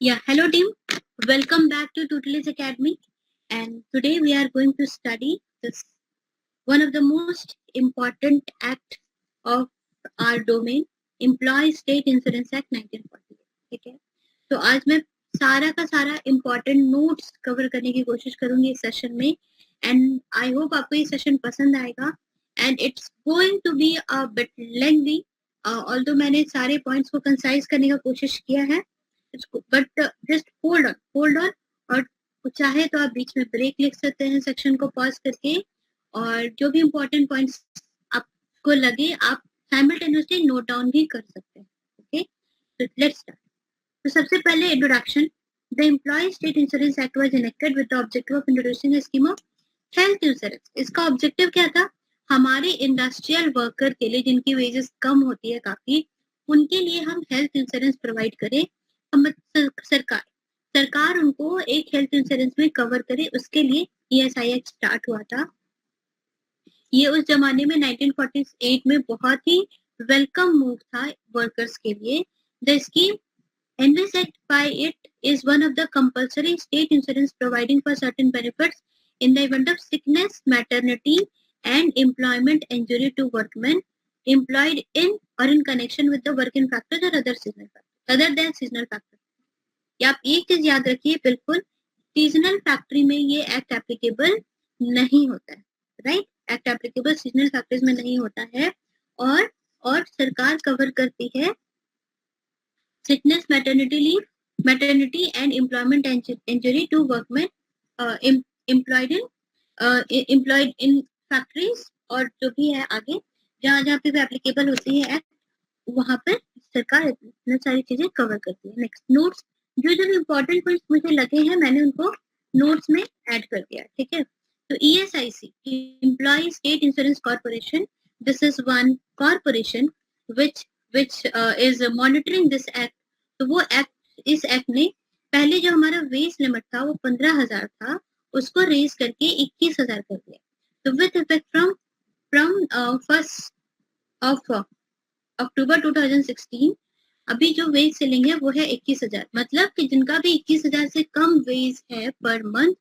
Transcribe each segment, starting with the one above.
Yeah, hello team. Welcome back to Tutelage Academy. And today we are going to study this one of the most important act of our domain, Employee State Insurance Act 1948. ठीक है, तो आज मैं सारा का सारा important notes cover करने की कोशिश करूंगी इस सेशन में and I hope आपको ये सेशन पसंद आएगा and it's going to be a bit lengthy. Although मैंने सारे points को concise करने का कोशिश किया है, बट जस्ट होल्ड ऑन और चाहे तो आप बीच में ब्रेक लिख सकते हैं सेक्शन को पॉज करके, और जो भी इम्पोर्टेंट पॉइंट्स आपको लगे आप साइमल्टेनियसली नोट डाउन भी कर सकते हैं. ओके, तो लेट्स स्टार्ट. तो सबसे पहले introduction. The employ state insurance act was enacted with the objective of introducing a scheme of health insurance. इसका ऑब्जेक्टिव क्या था? हमारे इंडस्ट्रियल वर्कर के लिए जिनकी वेजेस कम होती है काफी, उनके लिए हम हेल्थ इंश्योरेंस प्रोवाइड करें. सरकार उनको एक हेल्थ इंश्योरेंस में कवर करे, उसके लिए ESI एक्ट स्टार्ट हुआ था. ये उस जमाने में 1948 में बहुत ही वेलकम मूव था वर्कर्स के लिए. The scheme envisaged by it is one of the compulsory state insurance providing for certain benefits in the event of sickness, maternity and employment injury to workmen employed in or in connection with the working factors or other than seasonal factors. या आप एक चीज याद रखिए, बिल्कुल seasonal factory में ये act applicable नहीं होता है. Right, act applicable seasonal factories में नहीं होता है. और सरकार कवर करती है sickness, maternity and employment injury to workmen employed in factories, और जो भी है आगे जहाँ जहाँ पे एप्लीकेबल होती है एक्ट, वहां पर सरकार इतनी सारी चीजें कवर करती है. Next, notes. जो जो इम्पोर्टेंट पॉइंट्स मुझे लगे हैं मैंने उनको नोट्स में ऐड कर दिया. ठीक है, तो ESIC, employ state insurance corporation, this is one corporation which is monitoring this act. तो वो एक्ट, इस एक्ट ने पहले जो हमारा वेज लिमिट था वो 15,000 था, उसको रेज करके 21,000 कर दिया. तो with effect from 1st of अक्टूबर 2016 अभी जो वेज सीलिंग है वो है 21,000. मतलब कि जिनका भी 21,000 से कम वेज है पर मंथ,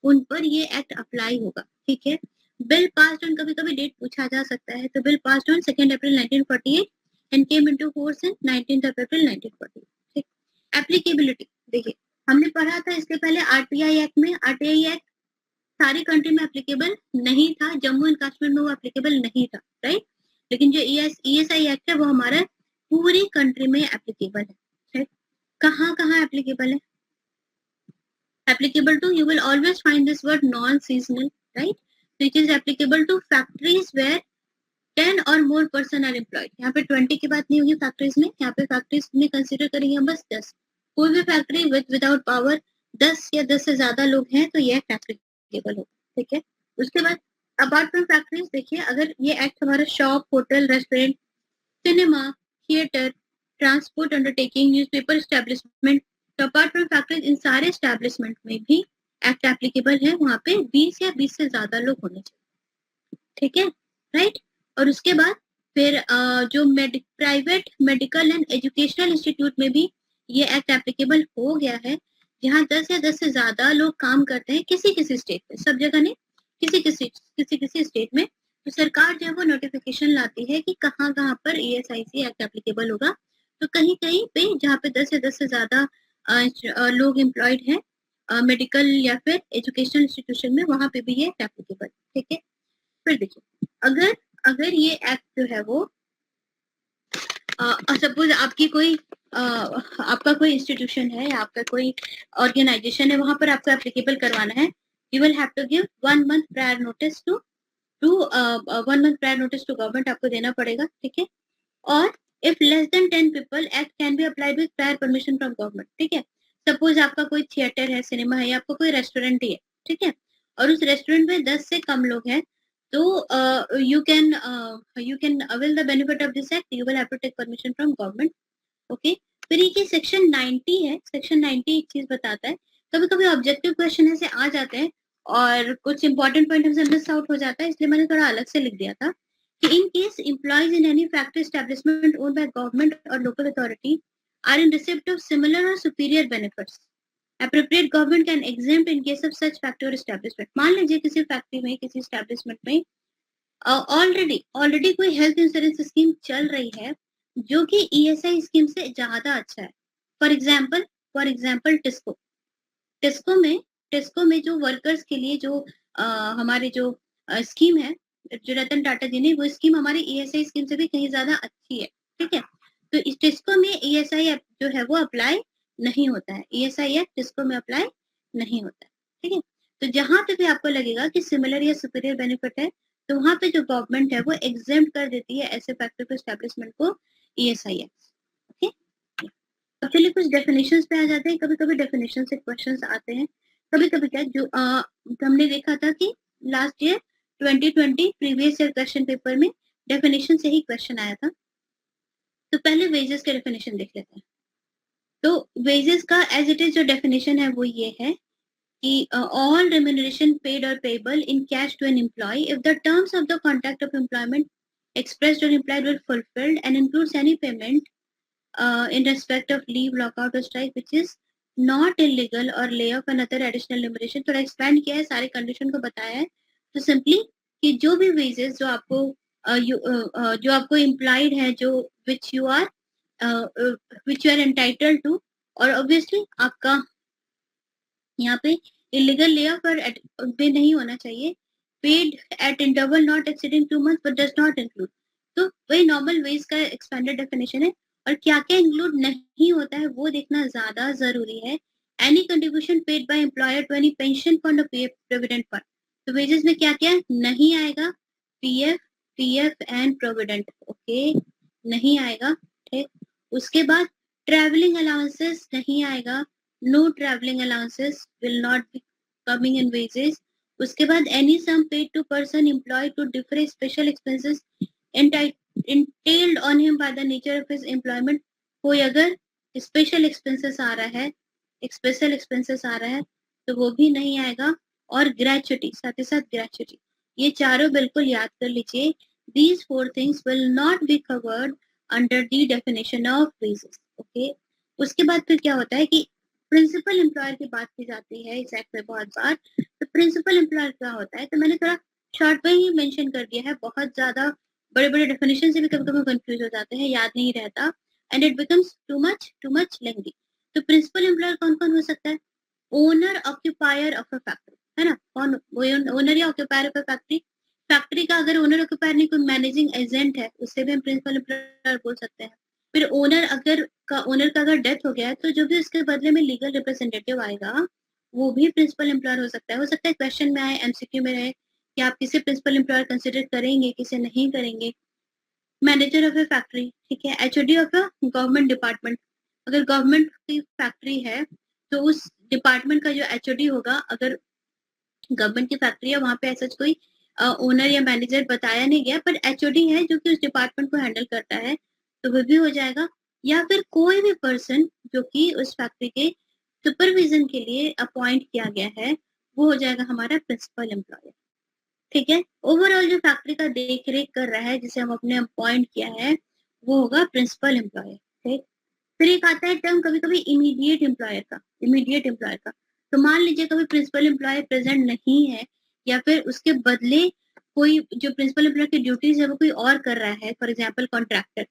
उन पर ये एक्ट अप्लाई होगा. ठीक है, बिल पास्ड ऑन, कभी कभी डेट पूछा जा सकता है, तो bill passed on 2 April 1948 and came into force in 19th of April 1948. ठीक, एप्लीकेबिलिटी देखिए, हमने पढ़ा था इसके पहले RTI एक्ट में. RTI एक्ट सारी कंट्री में एप्लीकेबल नहीं था, जम्मू एंड कश्मीर में वो एप्लीकेबल नहीं था. राइट, लेकिन जो ESI एक्ट है वो हमारा पूरी कंट्री में एप्लीकेबल है. कहाँ कहाँ एप्लीकेबल है? applicable to, you will always find this word non-seasonal, right? So it is applicable to factories where 10 or more person are employed. यहाँ पे 20 की बात नहीं होगी फैक्ट्रीज में, यहाँ पे फैक्ट्रीज में कंसीडर करेंगे बस 10. कोई भी फैक्ट्री विदाउट पावर 10 या 10 से ज्यादा लोग हैं तो ये एप्लीकेबल होगा. ठीक है, उसके बाद अपार्ट फ्रॉम फैक्ट्रीज देखिए, अगर ये एक्ट हमारा shop, hotel, restaurant, cinema, theatre, transport undertaking, newspaper establishment, तो अपार्ट फ्रॉम फैक्ट्रीज इन सारे एस्टेब्लिशमेंट में भी एक्ट एप्लीकेबल है. वहां पे 20 या 20 से ज्यादा लोग होने चाहिए. ठीक है, राइट. और उसके बाद फिर जो private medical and educational institute में भी ये एक्ट एप्लीकेबल हो गया है, जहाँ 10 या 10 से ज्यादा लोग काम करते हैं किसी किसी स्टेट में, सब जगह नहीं, किसी स्टेट में. तो सरकार जो है वो नोटिफिकेशन लाती है कि कहाँ कहाँ पर ESIC एक्ट एप्लीकेबल होगा. तो कहीं कहीं पे जहाँ पे 10 या 10 से ज्यादा लोग एम्प्लॉयड हैं मेडिकल या फिर एजुकेशनल इंस्टीट्यूशन में, वहां पे भी ये एक्ट एप्लीकेबल. ठीक है, फिर देखिए, अगर ये एक्ट जो है वो सपोज आपकी कोई आपका कोई इंस्टीट्यूशन है या आपका कोई ऑर्गेनाइजेशन है, वहां पर आपको एप्लीकेबल करवाना है, you will have to give 1 month prior notice to 1 month prior notice to government आपको देना पड़ेगा. ठीक है, और if less than 10 people act can be applied with prior permission from government. ठीक है, सपोज आपका कोई थिएटर है, सिनेमा है, या आपका कोई रेस्टोरेंट ही है. ठीक है, और उस रेस्टोरेंट में 10 से कम लोग हैं, तो you can avail the benefit of this act. You will have to take permission from government. Okay, फिर ये सेक्शन 90 है. सेक्शन 90 एक चीज बताता है, कभी कभी ऑब्जेक्टिव क्वेश्चन ऐसे आ जाते हैं और कुछ इंपॉर्टेंट पॉइंट हमसे मिस आउट हो जाता है, इसलिए मैंने थोड़ा अलग से लिख दिया था कि in case employees in any factory establishment owned by government और local authority are in receipt of similar or superior benefits. Appropriate government can exempt in case of such factory or establishment. मान लीजिए किसी factory में, किसी establishment में already कोई health insurance scheme चल रही है जो कि ईएसआई स्कीम से ज्यादा अच्छा है. फॉर एग्जाम्पल टिस्को में जो वर्कर्स के लिए जो हमारे जो स्कीम है, जो रतन टाटा जी ने, वो स्कीम हमारी ईएसआई स्कीम से भी कहीं ज्यादा अच्छी है. ठीक है, तो इस टिस्को में ईएसआई जो है वो अप्लाई नहीं होता है. ईएसआई एक्ट टिस्को में अप्लाई नहीं होता है. ठीक है, तो जहां पे भी आपको लगेगा कि सिमिलर या सुपीरियर बेनिफिट है, तो वहां पे जो गवर्नमेंट है वो एग्जेम्प्ट कर देती है ऐसे फैक्ट्री एस्टेब्लिशमेंट को ईएसआई एक्ट. ओके, अब चलिए कुछ डेफिनेशंस पे आ जाते हैं. कभी कभी डेफिनेशन से क्वेश्चंस आते हैं. कभी कभी क्या जो हमने देखा था कि last year 2020 previous year question paper में डेफिनेशन से ही क्वेश्चन आया था. तो पहले वेजेस के डेफिनेशन देख लेते हैं. तो वेजेस का एज इट इज जो डेफिनेशन है वो ये है कि all remuneration paid or payable in cash to an employee if the terms of the contract of employment expressed or implied were fulfilled and includes any payment in respect of leave, lockout or strike which is not illegal or layoff and other additional remuneration. थोड़ा expand किया है, सारे condition को बताया है. तो simply कि जो भी वेजेस जो आपको इम्प्लाइड है, जो which you are entitled to, और ऑब्वियसली आपका यहाँ पे इलीगल लेऑफ और पे नहीं होना चाहिए. Paid eight interval not exceeding 2 months but does not include. तो वही नॉर्मल वेज का एक्सपेंडेड डेफिनेशन है. और क्या क्या इंक्लूड नहीं होता है वो देखना ज्यादा जरूरी है. Any contribution paid by employer to any pension fund और प्रोविडेंट फंड. तो वेजेस में क्या क्या नहीं आएगा? PF and provident. ओके, नहीं आएगा. ठीक, उसके बाद ट्रेवलिंग अलाउंसेस नहीं आएगा. No traveling allowances will not be coming in wages. उसके बाद any sum paid to person employed to defray special expenses entailed on him by the nature of his employment. कोई अगर special expenses आ रहा है तो वो भी नहीं आएगा. और gratuity, साथ ही साथ gratuity, ये चारों बिल्कुल याद कर लीजिए. These 4 things will not be covered under the definition of wages. Okay, उसके बाद फिर क्या होता है कि प्रिंसिपल एम्प्लॉयर की बात की जाती है इस एक्ट में बहुत बार. तो प्रिंसिपल एम्प्लॉयर क्या होता है, तो मैंने थोड़ा शॉर्ट में ही मेंशन कर दिया है. बहुत ज्यादा बड़े बड़े डेफिनेशन से भी कभी कभी कंफ्यूज हो जाते हैं, याद नहीं रहता, and it becomes too much lengthy. तो प्रिंसिपल एम्प्लॉयर कौन कौन हो सकता है? Owner occupier of a factory, है ना. कौन ओनर या occupier of a factory? Factory का अगर ओनर ऑक्यूपायर नहीं, कोई मैनेजिंग एजेंट है, उससे भी हम प्रिंसिपल एम्प्लॉयर बोल सकते हैं. फिर ओनर का अगर डेथ हो गया है तो जो भी उसके बदले में लीगल रिप्रेजेंटेटिव आएगा वो भी प्रिंसिपल एम्प्लॉयर हो सकता है. क्वेश्चन में आए, एमसीक्यू में रहे कि आप किसे प्रिंसिपल एम्प्लॉयर कंसिडर करेंगे, किसे नहीं करेंगे. मैनेजर ऑफ ए फैक्ट्री, ठीक है. HOD of a government department, अगर गवर्नमेंट की फैक्ट्री है तो उस डिपार्टमेंट का जो एचओडी होगा, अगर गवर्नमेंट की फैक्ट्री है वहां पे ऐसा कोई ओनर या मैनेजर बताया नहीं गया, पर एचओडी है जो कि उस डिपार्टमेंट को हैंडल करता है, तो वो भी हो जाएगा. या फिर कोई भी पर्सन जो कि उस फैक्ट्री के सुपरविजन के लिए अपॉइंट किया गया है, वो हो जाएगा हमारा प्रिंसिपल एम्प्लॉयर. ठीक है, ओवरऑल जो फैक्ट्री का देख रेख कर रहा है, जिसे हम अपने अपॉइंट किया है, वो होगा प्रिंसिपल एम्प्लॉयर. ठीक, फिर एक आता है टर्म कभी कभी इमीडिएट एम्प्लॉयर का. तो मान लीजिए कभी प्रिंसिपल एम्प्लॉयर प्रेजेंट नहीं है, या फिर उसके बदले कोई जो प्रिंसिपल एम्प्लॉयर की ड्यूटीज है वो कोई और कर रहा है, फॉर एग्जाम्पल कॉन्ट्रैक्टर.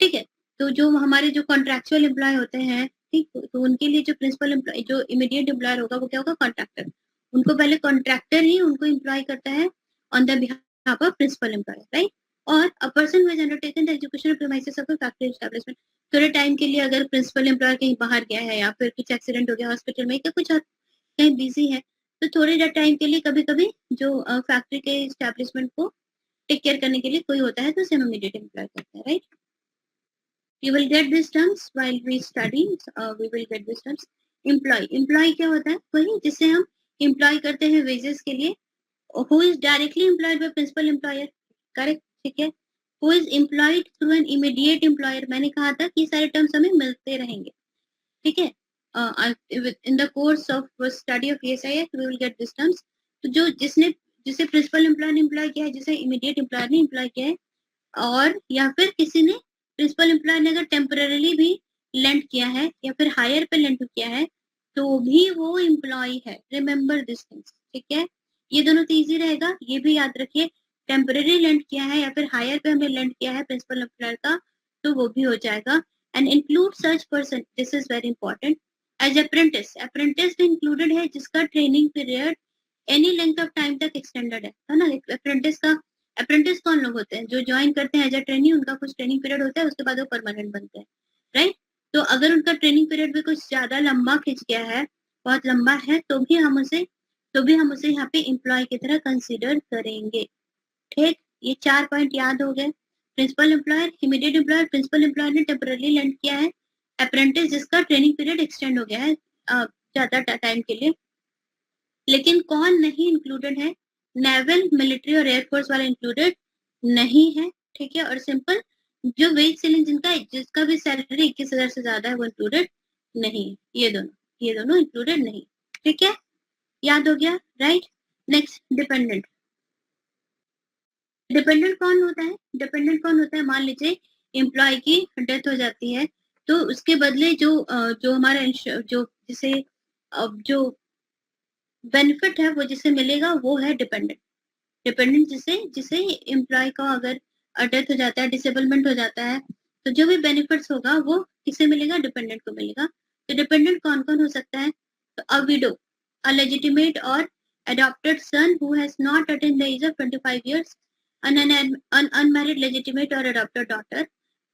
ठीक है, तो जो हमारे जो कॉन्ट्रैक्चुअल एम्प्लॉय होते हैं, ठीक, तो उनके लिए जो प्रिंसिपल एम्प्लॉय, जो इमीडिएट एम्प्लॉयर होगा वो क्या होगा? कॉन्ट्रैक्टर. उनको पहले कॉन्ट्रैक्टर ही उनको एम्प्लॉय करता है on the behalf of principal employer, right. और a person who has undertaken the education premises of a factory establishment. थोड़े टाइम के लिए अगर प्रिंसिपल एम्प्लॉयर कहीं बाहर गया है, या फिर कुछ एक्सीडेंट हो गया हॉस्पिटल में, या कुछ कहीं बिजी है, तो थोड़े टाइम के लिए कभी कभी जो फैक्ट्री के एस्टैब्लिशमेंट को टेक केयर करने के लिए कोई होता है, तो उसे हम इमीडिएट एम्प्लॉय करते हैं, right. We will get these terms while we study. We will get these terms. Employee क्या होता है? वही जिसे हम employ करते हैं wages के लिए. Who is directly employed by principal employer? Correct, ठीक है. Who is employed through an immediate employer? मैंने कहा था कि सारे terms हमें मिलते रहेंगे, ठीक है. In the course of study of ESI Act, we will get these terms. तो जो जिसे principal employer ने employ किया है, जिसे immediate employer ने employ किया है, और या फिर किसी ने प्रिंसिपल एम्प्लॉयर ने अगर टेम्पररीली भी लेंड किया है या फिर हायर पे लेंड किया है तो भी वो एम्प्लॉय है। रिमेम्बर दिस थिंग्स, ठीक है। ये दोनों तो इजी रहेगा, ये भी याद रखिए। टेम्पररी लेंड किया है या फिर हायर पे हमने लेंड किया है प्रिंसिपल एम्प्लॉयर का, तो वो भी हो जाएगा। And include such person, this is very important, as apprentice. Apprentice भी इंक्लूडेड है जिसका training period any length of time तक एक्सटेंडेड है ना। अप्रेंटिस का, अप्रेंटिस कौन लोग होते हैं? जो ज्वाइन करते हैं एज अ ट्रेनी, उनका कुछ ट्रेनिंग पीरियड होता है, उसके बाद वो परमानेंट बनते हैं, राइट। तो अगर उनका ट्रेनिंग पीरियड भी कुछ ज्यादा लंबा खिंच गया है, बहुत लंबा है, तो भी हम उसे यहाँ पे एम्प्लॉय की तरह कंसिडर करेंगे, ठीक। ये 4 पॉइंट याद हो गए। Principal employer, immediate employer, principal employer ने टेम्पररी लैंड किया है, अप्रेंटिस जिसका ट्रेनिंग पीरियड एक्सटेंड हो गया है ज्यादा टाइम के लिए। लेकिन कौन नहीं इंक्लूडेड है? नेवल, मिलिट्री और एयरफोर्स वाले इंक्लूडेड नहीं है, ठीक है। और सिंपल जो वेज सीलिंग जिसका भी सैलरी 21,000 से ज्यादा है वो इंक्लूडेड नहीं। ये दोनों इंक्लूडेड नहीं, ठीक है। याद हो गया, राइट। Next, dependent. डिपेंडेंट कौन होता है? डिपेंडेंट कौन होता है? मान लीजिए एम्प्लॉय की डेथ हो जाती है, तो उसके बदले जो हमारा जो जिसे जो बेनिफिट है वो जिसे मिलेगा वो है डिपेंडेंट। डिपेंडेंट जिसे जिसे एम्प्लॉय का अगर डेथ हो जाता है, डिसेबलमेंट हो जाता है, तो जो भी बेनिफिट्स होगा वो किसे मिलेगा? डिपेंडेंट को मिलेगा। तो डिपेंडेंट कौन कौन हो सकता है? तो अ विडो, अ लेजिटिमेट और adopted son who has not attained the age of 25 years, an unmarried legitimate or adopted daughter।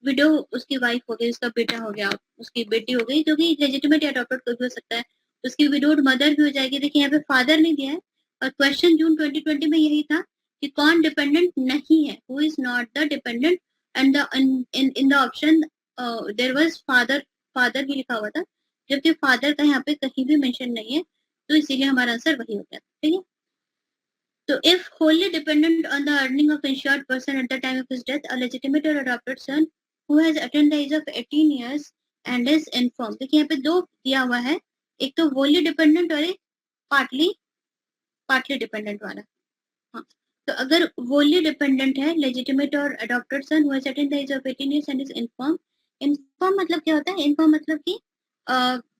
Window उसकी वाइफ हो गई, उसका बेटा हो गया, उसकी बेटी हो गई, जो कि लेजिटिमेट या अडॉप्टेड कोई भी हो सकता है, उसकी विडोड मदर भी हो जाएगी। देखिए यहाँ पे फादर नहीं दिया है, और क्वेश्चन जून 2020 में यही था कि कौन डिपेंडेंट नहीं है, who is not the dependent, and in the option there was father, father भी लिखा हुआ था, जबकि फादर का यहाँ पे कहीं भी मेंशन नहीं है, तो इसीलिए हमारा आंसर वही हो गया, ठीक है। तो if wholly dependent on the earning of insured person at the time of his death, a legitimate or adopted son who has attained the age of 18 years and is informed। देखिए यहाँ पे दो दिया हुआ है, एक तो wholly dependent और एक पार्टली डिपेंडेंट वाला। हाँ, तो अगर wholly dependent है, legitimate और adopted son who has attained the age of 18 years and is informed। informed मतलब क्या होता है? informed मतलब कि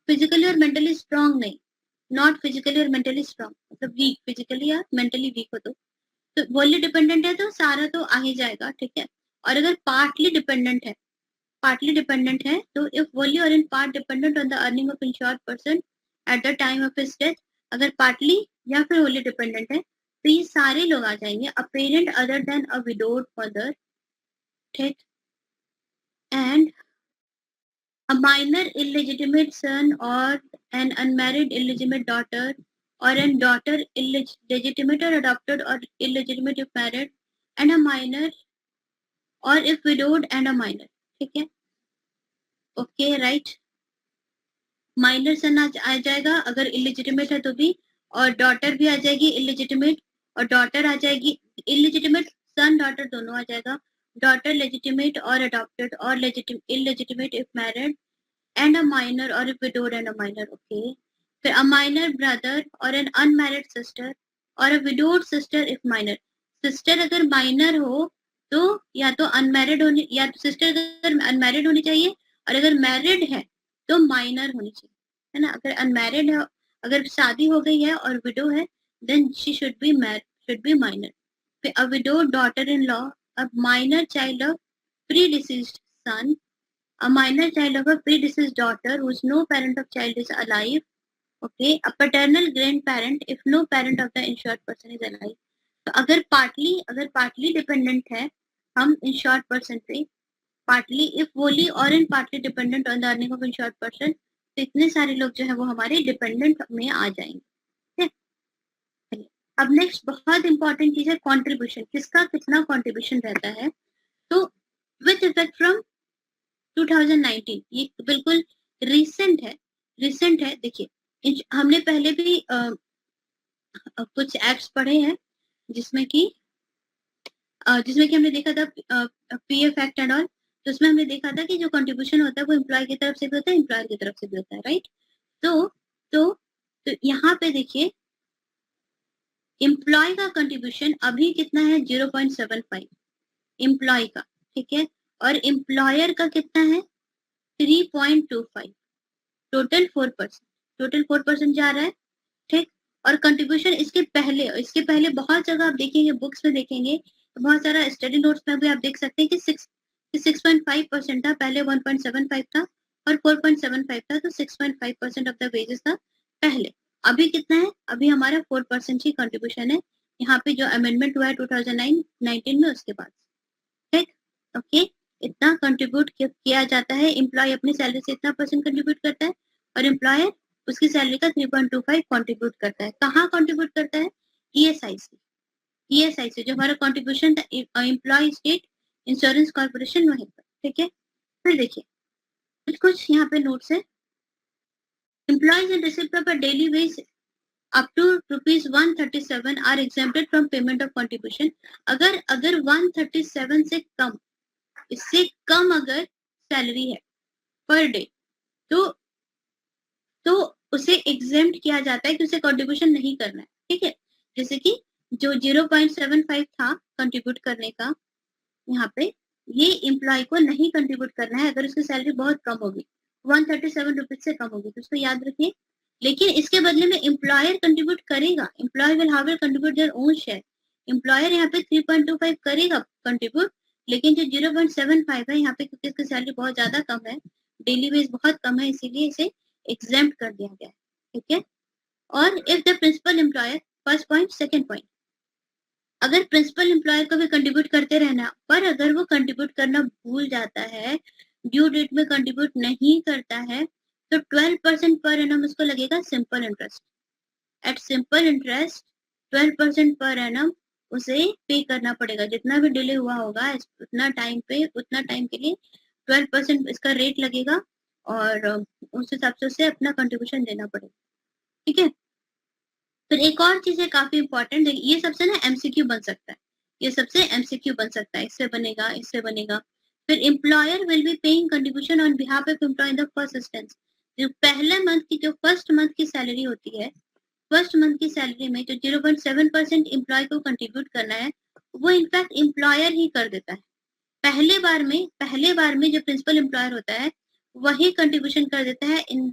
फिजिकली और मेंटली स्ट्रांग नहीं, नॉट फिजिकली और मेंटली स्ट्रांग, मतलब वीक, फिजिकली या मेंटली वीक हो तो वोली डिपेंडेंट है तो सारा तो आ ही जाएगा, ठीक है। और अगर पार्टली डिपेंडेंट है, तो इफ वोली और in part dependent on the earning of insured person at the time of his death, अगर पार्टली या फिर वोली डिपेंडेंट है तो ये सारे लोग आ जाएंगे। A parent other than a widowed mother, ठीक, and a minor illegitimate son or an unmarried illegitimate daughter or a daughter illegitimate or adopted or illegitimate if married, and a minor or if widowed and a minor, ठीक है। Okay, right. Minor सन आ जाएगा अगर illegitimate है तो भी, और daughter भी आ जाएगी इलिजिटिमेट, और डॉटर आ जाएगी इलिजिटिमेट, सन डॉटर दोनों आ जाएगा, डॉटर लेजिटिमेट और अडॉप्टेड और illegitimate if married, and a minor or if widowed and a minor, okay। फिर a minor brother or an unmarried sister or a widowed sister if minor। Sister अगर minor हो तो या तो unmarried होनी, या तो सिस्टर अगर अनमैरिड होनी चाहिए, और अगर मैरिड है तो माइनर होनी चाहिए, है ना। अगर अनमैरिड है, अगर शादी हो गई है और विडो है, then she should be minor. फिर a widowed daughter in law, a minor child of predeceased son, a minor child of a predeceased daughter whose no parent of child is alive, okay। A paternal grandparent if no parent of the insured person is alive। तो अगर partly dependent है हम insured person पे, partly if wholly और in partly dependent on the earning of insured person, तो इतने सारे लोग जो है वो हमारे डिपेंडेंट में आ जाएंगे, ठीक है। अब नेक्स्ट बहुत इंपॉर्टेंट चीज है कॉन्ट्रीब्यूशन, किसका कितना कॉन्ट्रीब्यूशन रहता है। तो विथ इफेक्ट फ्रॉम 2019, ये बिल्कुल रिसेंट है। देखिए हमने पहले भी कुछ एक्ट्स पढ़े हैं जिसमें कि हमने देखा था पीएफ एक्ट एंड ऑल, तो उसमें हमने देखा था कि जो कंट्रीब्यूशन होता है वो एम्प्लॉय की तरफ से भी होता है, एम्प्लॉयर की तरफ से भी होता है, राइट। तो तो तो यहाँ पे देखिए एम्प्लॉय का कंट्रीब्यूशन अभी कितना है? 0.75 एम्प्लॉय का, ठीक है। और एम्प्लॉयर का कितना है? 3.25, टोटल 4%, टोटल 4% जा रहा है, ठीक। और कंट्रीब्यूशन इसके पहले बहुत जगह आप देखेंगे, बुक्स में देखेंगे, तो बहुत सारा स्टडी नोट्स में भी आप देख सकते हैं कि 6.5% था, पहले 1.75 था और 4.75 था, तो 6.5% ऑफ द वेजेस था पहले। अभी कितना है? अभी हमारा 4% ही कंट्रीब्यूशन है, यहाँ पे जो अमेंडमेंट हुआ है 2019 में उसके बाद, ठीक। ओके, इतना कंट्रीब्यूट किया जाता है, एम्प्लॉय अपनी सैलरी से इतना परसेंट कंट्रीब्यूट करता है और एम्प्लॉयर उसकी सैलरी का 3.25 कंट्रीब्यूट करता है। कहाँ कंट्रीब्यूट करता है? ईएसआई से जो हमारा कंट्रीब्यूशन था, एम्प्लॉय स्टेट इंश्योरेंस कॉर्पोरेशन, वहीं पर, ठीक है। फिर देखिए कुछ यहाँ पे नोट्स है। Employees in receipt of a daily veg up to ₹137 are exempted from payment of contribution। अगर 137 से कम, इससे कम अगर सैलरी है पर डे, तो उसे एग्जेम्प्ट किया जाता है कि उसे कंट्रीब्यूशन नहीं करना है, ठीक है। जैसे कि जो 0.75 था कंट्रीब्यूट करने का, यहाँ पे ये एम्प्लॉय को नहीं कंट्रीब्यूट करना है अगर उसकी सैलरी बहुत कम होगी, 137 रुपीज से कम होगी, तो उसको याद रखिए। लेकिन इसके बदले में एम्प्लॉयर कंट्रीब्यूट करेगा, employer will how will contribute their own share. Employer यहाँ पे 3.25 करेगा कंट्रीब्यूट, लेकिन जो 0.75 है यहाँ पे, क्योंकि इसकी सैलरी बहुत ज्यादा कम है, डेली वेज बहुत कम है, इसीलिए इसे एग्जेम्प्ट कर दिया गया है, ठीक है। और if the principal employer, first point, second point, अगर प्रिंसिपल एम्प्लॉयर को भी कंट्रीब्यूट करते रहना, पर अगर वो कंट्रीब्यूट करना भूल जाता है, ड्यू डेट में कंट्रीब्यूट नहीं करता है, तो 12% पर एनम उसको लगेगा simple interest. At simple interest 12% पर एनम उसे पे करना पड़ेगा, जितना भी डिले हुआ होगा उतना टाइम के लिए 12% इसका रेट लगेगा और उस हिसाब से उसे अपना कंट्रीब्यूशन देना पड़ेगा, ठीक है। फिर एक और चीज है काफी इंपॉर्टेंट, ये सबसे ना एमसीक्यू बन सकता है, ये सबसे एमसीक्यू बन सकता है, इससे बनेगा। फिर employer will be paying contribution on behalf of employee in the first instance. जो पहले मंथ की, जो फर्स्ट मंथ की सैलरी होती है, फर्स्ट मंथ की सैलरी में जो 0.7% एम्प्लॉय को कंट्रीब्यूट करना है, वो इनफैक्ट एम्प्लॉयर ही कर देता है। पहले बार में जो प्रिंसिपल एम्प्लॉयर होता है वही कंट्रीब्यूशन कर देता है in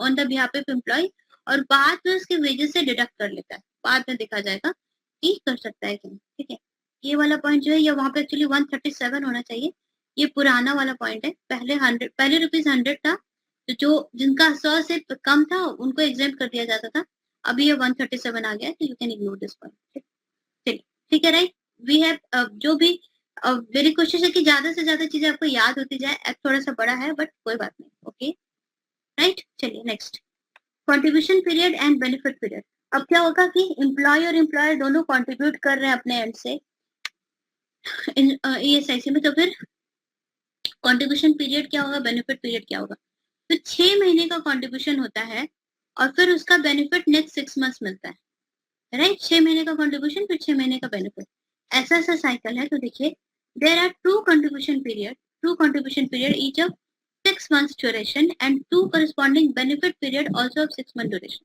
on the behalf of employee, और बाद में उसके वेजेस से डिडक्ट कर लेता है, बाद में देखा जाएगा कि कर सकता है कि नहीं, ठीक है। ये वाला पॉइंट जो है, ये वहां पे एक्चुअली 137 होना चाहिए, ये पुराना वाला पॉइंट है। पहले ₹100 था, तो जो जिनका 100 से कम था उनको एग्जेम्प्ट कर दिया जाता था, अभी ये 137 आ गया, तो you can ignore this point, चलिए, ठीक है। राइट, वी हैव जो भी, मेरी कोशिश है कि ज्यादा से ज्यादा चीजें आपको याद होती जाए, थोड़ा सा बड़ा है बट कोई बात नहीं, ओके। राइट, चलिए next, contribution period and benefit period. अब क्या होगा कि एम्प्लॉय और एम्प्लॉयर दोनों कंट्रीब्यूट कर रहे हैं अपने एंड से ईएसआईसी में, तो फिर कंट्रीब्यूशन पीरियड क्या होगा, बेनिफिट पीरियड क्या होगा। तो 6 महीने का कंट्रीब्यूशन होता है और फिर उसका बेनिफिट नेक्स्ट 6 मंथ्स मिलता है, राइट। 6 महीने का कंट्रीब्यूशन, फिर 6 महीने का बेनिफिट, ऐसा साइकिल है। तो देखिए, there are two contribution period each of 6 months duration and 2 corresponding benefit period also of 6 month duration।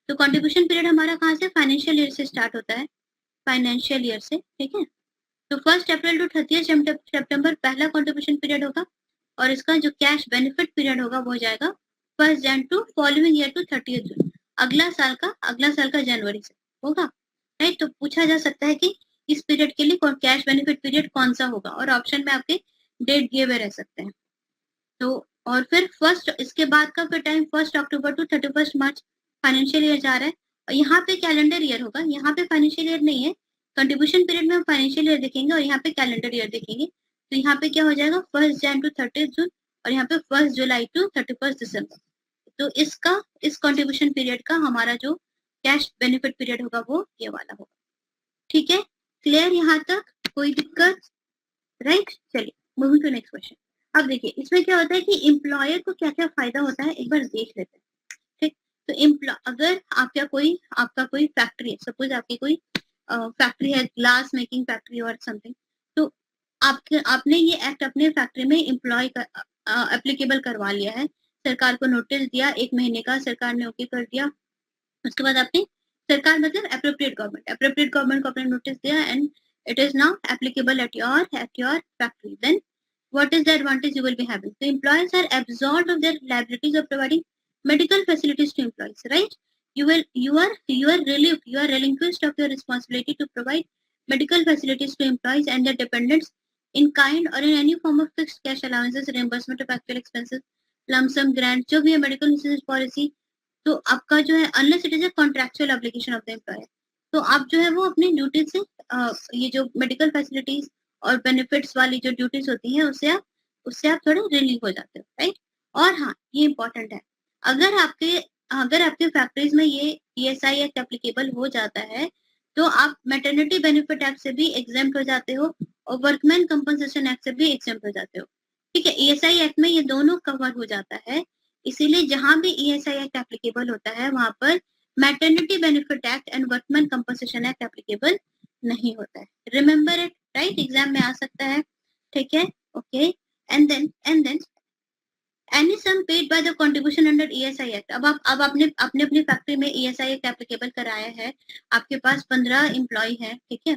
तो कंट्रीब्यूशन पीरियड हमारा कहाँ से, फाइनेंशियल ईयर से स्टार्ट होता है, फाइनेंशियल ईयर से, ठीक है। तो 1 अप्रैल टू 30 सितंबर पहला कंट्रीब्यूशन पीरियड होगा, और इसका जो कैश बेनिफिट पीरियड होगा वो हो जाएगा 1 जनवरी टू फॉलोइंग ईयर टू 30 जून, अगला साल का जनवरी से होगा, राइट। तो पूछा जा सकता है कि इस पीरियड के लिए कैश बेनिफिट पीरियड कौन सा होगा, और ऑप्शन में आपके डेट दिए हुए रह सकते हैं। तो और फिर इसके बाद का फिर time 1 October to 31 March financial year जा रहा है, और यहाँ पे कैलेंडर ईयर होगा, यहाँ पे फाइनेंशियल ईयर नहीं है, कंट्रीब्यूशन पीरियड में हम फाइनेंशियल ईयर देखेंगे और यहाँ पे कैलेंडर ईयर देखेंगे। तो यहाँ पे क्या हो जाएगा, 1 जनवरी टू 30 जून, और यहाँ पे 1 जुलाई टू 31 दिसंबर। तो इस कंट्रीब्यूशन पीरियड का हमारा जो कैश बेनिफिट पीरियड होगा वो ये वाला होगा, ठीक है। क्लियर यहाँ तक, कोई दिक्कत, राइट। चलिए मूविंग टू नेक्स्ट क्वेश्चन। अब देखिए इसमें क्या होता है कि एम्प्लॉयर को क्या क्या फायदा होता है, एक बार देख लेते हैं, ठीक। तो अगर आपका कोई फैक्ट्री है, सपोज आपकी कोई फैक्ट्री है, ग्लास मेकिंग फैक्ट्री और समथिंग, तो आपने ये एक्ट अपने फैक्ट्री में एम्प्लॉय एप्लीकेबल करवा लिया है, सरकार को नोटिस दिया, 1 महीने का सरकार ने ओके कर दिया, उसके बाद आपने, सरकार मतलब अप्रोप्रिएट गवर्नमेंट को आपने नोटिस दिया, and it is now applicable at your factory. Then what is the advantage you will be having? The employers are absolved of their liabilities of providing medical facilities to employees, right? You are relinquished of your responsibility to provide medical facilities to employees and their dependents in kind or in any form of fixed cash allowances, reimbursement of actual expenses, lump sum grant, जो भी है medical insurance policy, तो आपका जो है unless it is a contractual obligation of the employer, तो आप जो है वो अपनी ड्यूटी से ये जो मेडिकल फैसिलिटीज और बेनिफिट्स वाली जो ड्यूटीज होती है उससे आप थोड़े रिलीव हो जाते हो, राइट? और हाँ, ये इंपॉर्टेंट है, अगर आपके फैक्ट्रीज में ये ESI एक्ट एप्लीकेबल हो जाता है तो आप मैटरनिटी बेनिफिट एक्ट से भी एग्जेम्प्ट हो जाते हो और वर्कमैन कंपनसेशन एक्ट से भी एग्जेम्प्ट हो जाते हो, ठीक है? ESI एक्ट में ये दोनों कवर हो जाता है, इसीलिए जहां भी ESI एक्ट एप्लीकेबल होता है वहां पर maternity benefit act and workman compensation act applicable नहीं होता है. Remember it, right? एग्जाम में आ सकता है, ठीक है? Okay. And then any sum paid by the contribution under ESI act. अब आपने अपनी फैक्ट्री में ESI एक्ट एप्लीकेबल कराया है, आपके पास 15 एम्प्लॉय है, ठीक है?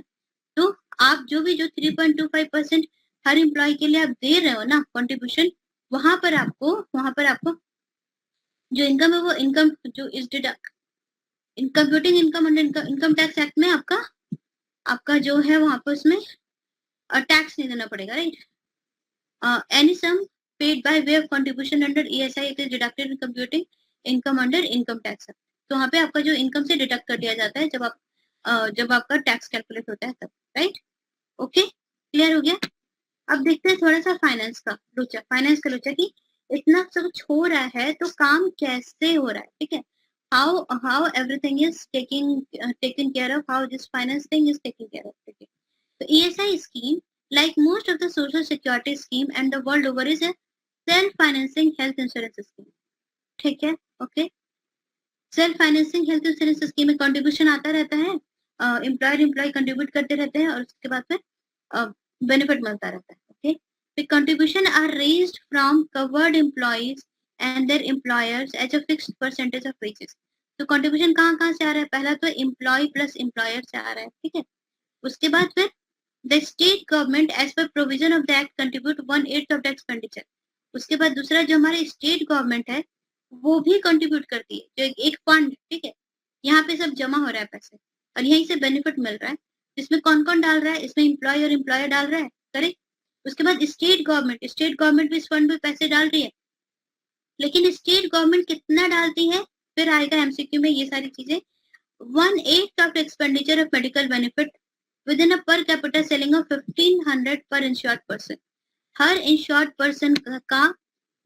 तो आप जो 3.25% हर एम्प्लॉय के लिए आप दे रहे हो ना कंट्रीब्यूशन, वहां पर आपको जो इनकम है वो इनकम जो is deduct in computing income under income tax act में आपका जो है वहां पर उसमें टैक्स नहीं देना पड़ेगा, right? Any sum paid by way of contribution under ESI it is deducted in computing income under income tax. तो वहाँ पे आपका जो इनकम से डिडक्ट कर दिया जाता है जब आपका टैक्स कैलकुलेट होता है तब, राइट? ओके, क्लियर हो गया? अब देखते हैं थोड़ा सा फाइनेंस का लोचा कि इतना सब हो रहा है तो काम कैसे हो रहा है, ठीक है? how everything is taken care of, how this finance thing is taken care of, ठीक है? तो ESI scheme like most of the social security scheme and the world over is a self financing health insurance scheme, ठीक है? Okay, self financing health insurance scheme में contribution आता रहता है, employ contribute करते रहते हैं और उसके बाद फिर बेनिफिट मिलता रहता है, okay? The contribution are raised from covered employees and their employers as a fixed percentage of wages. तो कंट्रीब्यूशन कहाँ से आ रहा है? पहला तो एम्प्लॉय प्लस एम्प्लॉयर से आ रहा है, ठीक है? उसके बाद फिर the state government as per provision of the act contribute 1/8 of the expenditure. उसके बाद दूसरा जो हमारे स्टेट गवर्नमेंट है वो भी कंट्रीब्यूट करती है, जो एक फंड, ठीक है? यहाँ पे सब जमा हो रहा है पैसे और यहीं से बेनिफिट मिल रहा है. इसमें कौन कौन डाल रहा है? इसमें एम्प्लॉय और एम्प्लॉयर डाल रहा है, करेक्ट? उसके बाद स्टेट गवर्नमेंट भी इस फंड में पैसे डाल रही है, लेकिन स्टेट गवर्नमेंट कितना डालती है फिर आएगा MCQ में ये सारी चीजें. 1/8 of expenditure of medical benefit within a per capita selling of 1500 per insured person. Her insured person का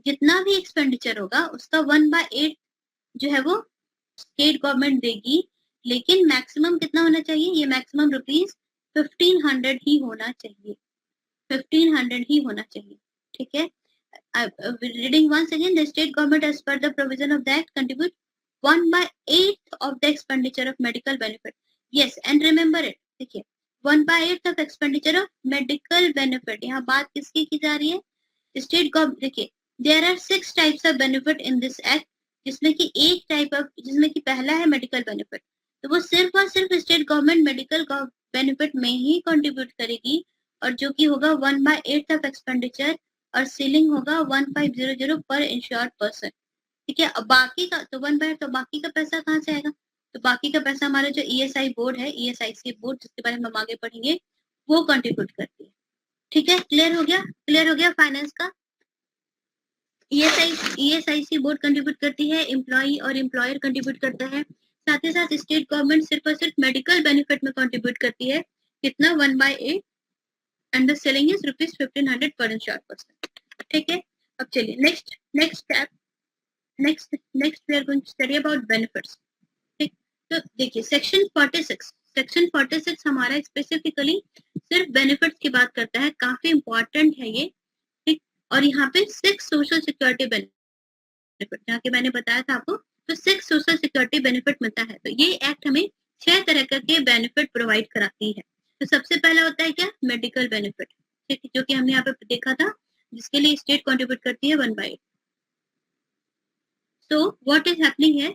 जितना भी एक्सपेंडिचर होगा उसका 1/8 जो है वो स्टेट गवर्नमेंट देगी, लेकिन मैक्सिमम कितना होना चाहिए? ये मैक्सिमम ₹1500 ही होना चाहिए, 1500 ही होना चाहिए, ठीक है? Reading once again, the state government as per the provision of the act contribute 1/8 of the expenditure of medical benefit. Yes, and remember it, देखिए 1/8 of expenditure of medical benefit. यहाँ बात किसकी की जा रही है? State government. देखिए there are 6 types of benefit in this act, जिसमें कि पहला है मेडिकल बेनिफिट, तो वो सिर्फ और सिर्फ स्टेट गवर्नमेंट मेडिकल बेनिफिट में ही कंट्रीब्यूट करेगी और जो कि होगा 1/8 ऑफ एक्सपेंडिचर और सीलिंग होगा 1500 पर इंश्योर्ड पर्सन, ठीक है? अब बाकी का तो 1/8, तो बाकी का पैसा कहाँ से आएगा? तो बाकी का पैसा हमारा जो ESI बोर्ड है, ESIC बोर्ड, जिसके बारे में हम आगे पढ़ेंगे, वो कंट्रीब्यूट करती है, ठीक है? क्लियर हो गया फाइनेंस का. ESIC बोर्ड कंट्रीब्यूट करती है, एम्प्लॉय और एम्प्लॉयर कंट्रीब्यूट करता है, साथ ही साथ स्टेट गवर्नमेंट सिर्फ और सिर्फ मेडिकल बेनिफिट में कंट्रीब्यूट करती है. कितना? 1/8 एंड द सेलिंग इज ₹1500 पर इंश्योर्ड पर्सन, ठीक है? अब चलिए next step, next we are going to study about benefits. तो देखिए सेक्शन 46 हमारा स्पेसिफिकली सिर्फ बेनिफिट्स की बात करता है, काफी इंपॉर्टेंट है ये, ठीक? और यहाँ पे 6 सोशल सिक्योरिटी बेनिफिट, जहाँ के मैंने बताया था आपको, तो 6 सोशल सिक्योरिटी बेनिफिट मिलता है. तो ये एक्ट हमें 6 तरह के बेनिफिट प्रोवाइड कराती है. तो सबसे पहला होता है क्या? मेडिकल बेनिफिट, ठीक है? जो कि हमने यहाँ पे देखा था, जिसके लिए स्टेट कंट्रीब्यूट करती है 1/8. सो व्हाट इज हैपनिंग है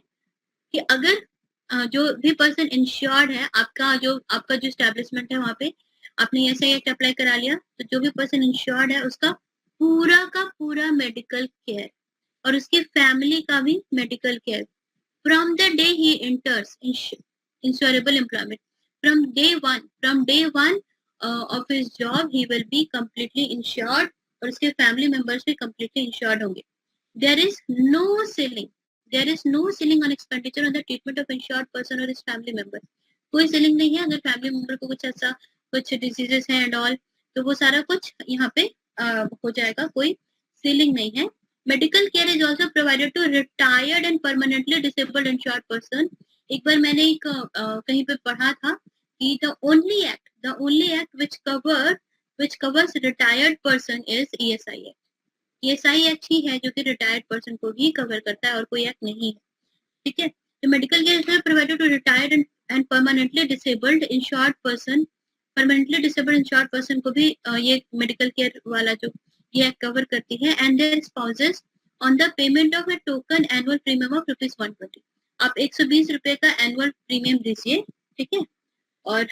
कि अगर जो भी पर्सन इंश्योर्ड है, आपका जो एस्टेब्लिशमेंट है वहां पे आपने ESI एक्ट अप्लाई करा लिया, तो जो भी पर्सन इंश्योर्ड है उसका पूरा का पूरा मेडिकल केयर और उसकी फैमिली का भी medical care from the day he enters insurable employment, from day one of his job he will be completely insured और उसके फैमिली मेंबर्स भी कंप्लीटली इंश्योर्ड होंगे. There is no ceiling, there is no ceiling on expenditure on the treatment of insured person और his family member. कोई ceiling नहीं है. अगर family member को कुछ ऐसा कुछ डिजीजेस हैं एंड ऑल तो वो सारा कुछ यहाँ पे हो जाएगा, कोई सीलिंग नहीं है. Medical care is also provided to retired and permanently disabled insured person. एक बार मैंने एक कहीं पे पढ़ा था कि the only act which covers retired person is ESI Act. ESI act ही है जो कि रिटायर्ड पर्सन को भी कवर करता है और कोई एक्ट नहीं है. ठीक है. तो medical care is provided to retired and permanently disabled insured person. Permanently disabled insured person को भी ये मेडिकल केयर वाला जो ये कवर करती है. And their spouses on the payment of a token annual premium of ₹120. आप 120 रुपए का एनुअल प्रीमियम दीजिए. ठीक है. और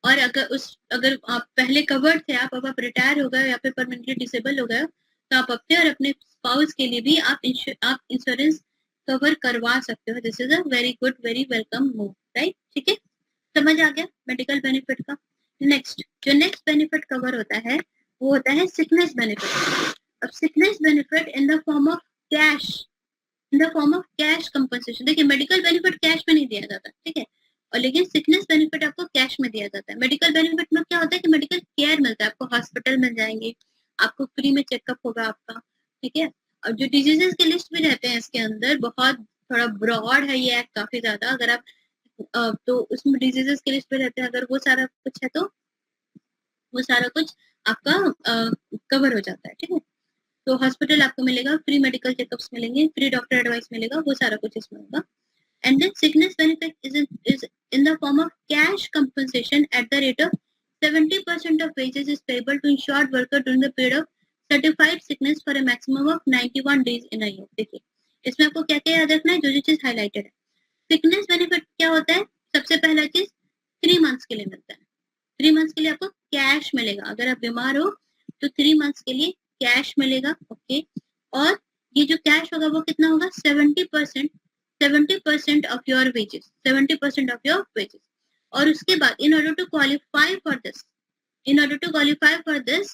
अगर आप पहले कवर्ड थे, आप रिटायर हो गए या फिर परमानेंटली डिसेबल हो गए तो आप अपने और अपने स्पाउस के लिए भी आप इंश्योरेंस कवर करवा सकते हो. This is a very good, very welcome move, right. ठीक है. समझ आ गया मेडिकल बेनिफिट का. नेक्स्ट जो नेक्स्ट बेनिफिट कवर होता है वो होता है सिकनेस बेनिफिट. अब sickness benefit in the form of cash compensation. देखिए मेडिकल बेनिफिट कैश में नहीं दिया जाता. ठीक है. और लेकिन सिकनेस बेनिफिट आपको कैश में दिया जाता है. मेडिकल बेनिफिट में क्या होता है कि मेडिकल केयर मिलता है आपको, हॉस्पिटल मिल जाएंगे, आपको फ्री में चेकअप होगा आपका. ठीक है. और जो डिजीजेस के लिस्ट भी रहते हैं इसके अंदर, बहुत थोड़ा ब्रॉड है ये एक्ट काफी ज्यादा. अगर आप तो उसमें डिजीजेस के लिस्ट में रहते हैं, अगर वो सारा कुछ है तो वो सारा कुछ आपका कवर हो जाता है. ठीक है. तो हॉस्पिटल आपको मिलेगा, फ्री मेडिकल चेकअप्स मिलेंगे, फ्री डॉक्टर एडवाइस मिलेगा, वो सारा कुछ इसमें होगा. And then sickness benefit is in the form of cash compensation at the rate of 70% of wages is payable to insured worker during the period of certified sickness for a maximum of 91 days in a year. देखिए इसमें आपको क्या क्या याद रखना है, जो चीज हाईलाइटेड है. सिकनेस बेनिफिट क्या होता है? सबसे पहला चीज 3 मंथ्स के लिए मिलता है. 3 मंथ्स के लिए आपको कैश मिलेगा. अगर आप बीमार हो तो 3 मंथ्स के लिए कैश मिलेगा. ओके. और ये जो कैश होगा वो कितना होगा? 70% of your wages, 70% of your wages. और उसके बाद in order to qualify for this,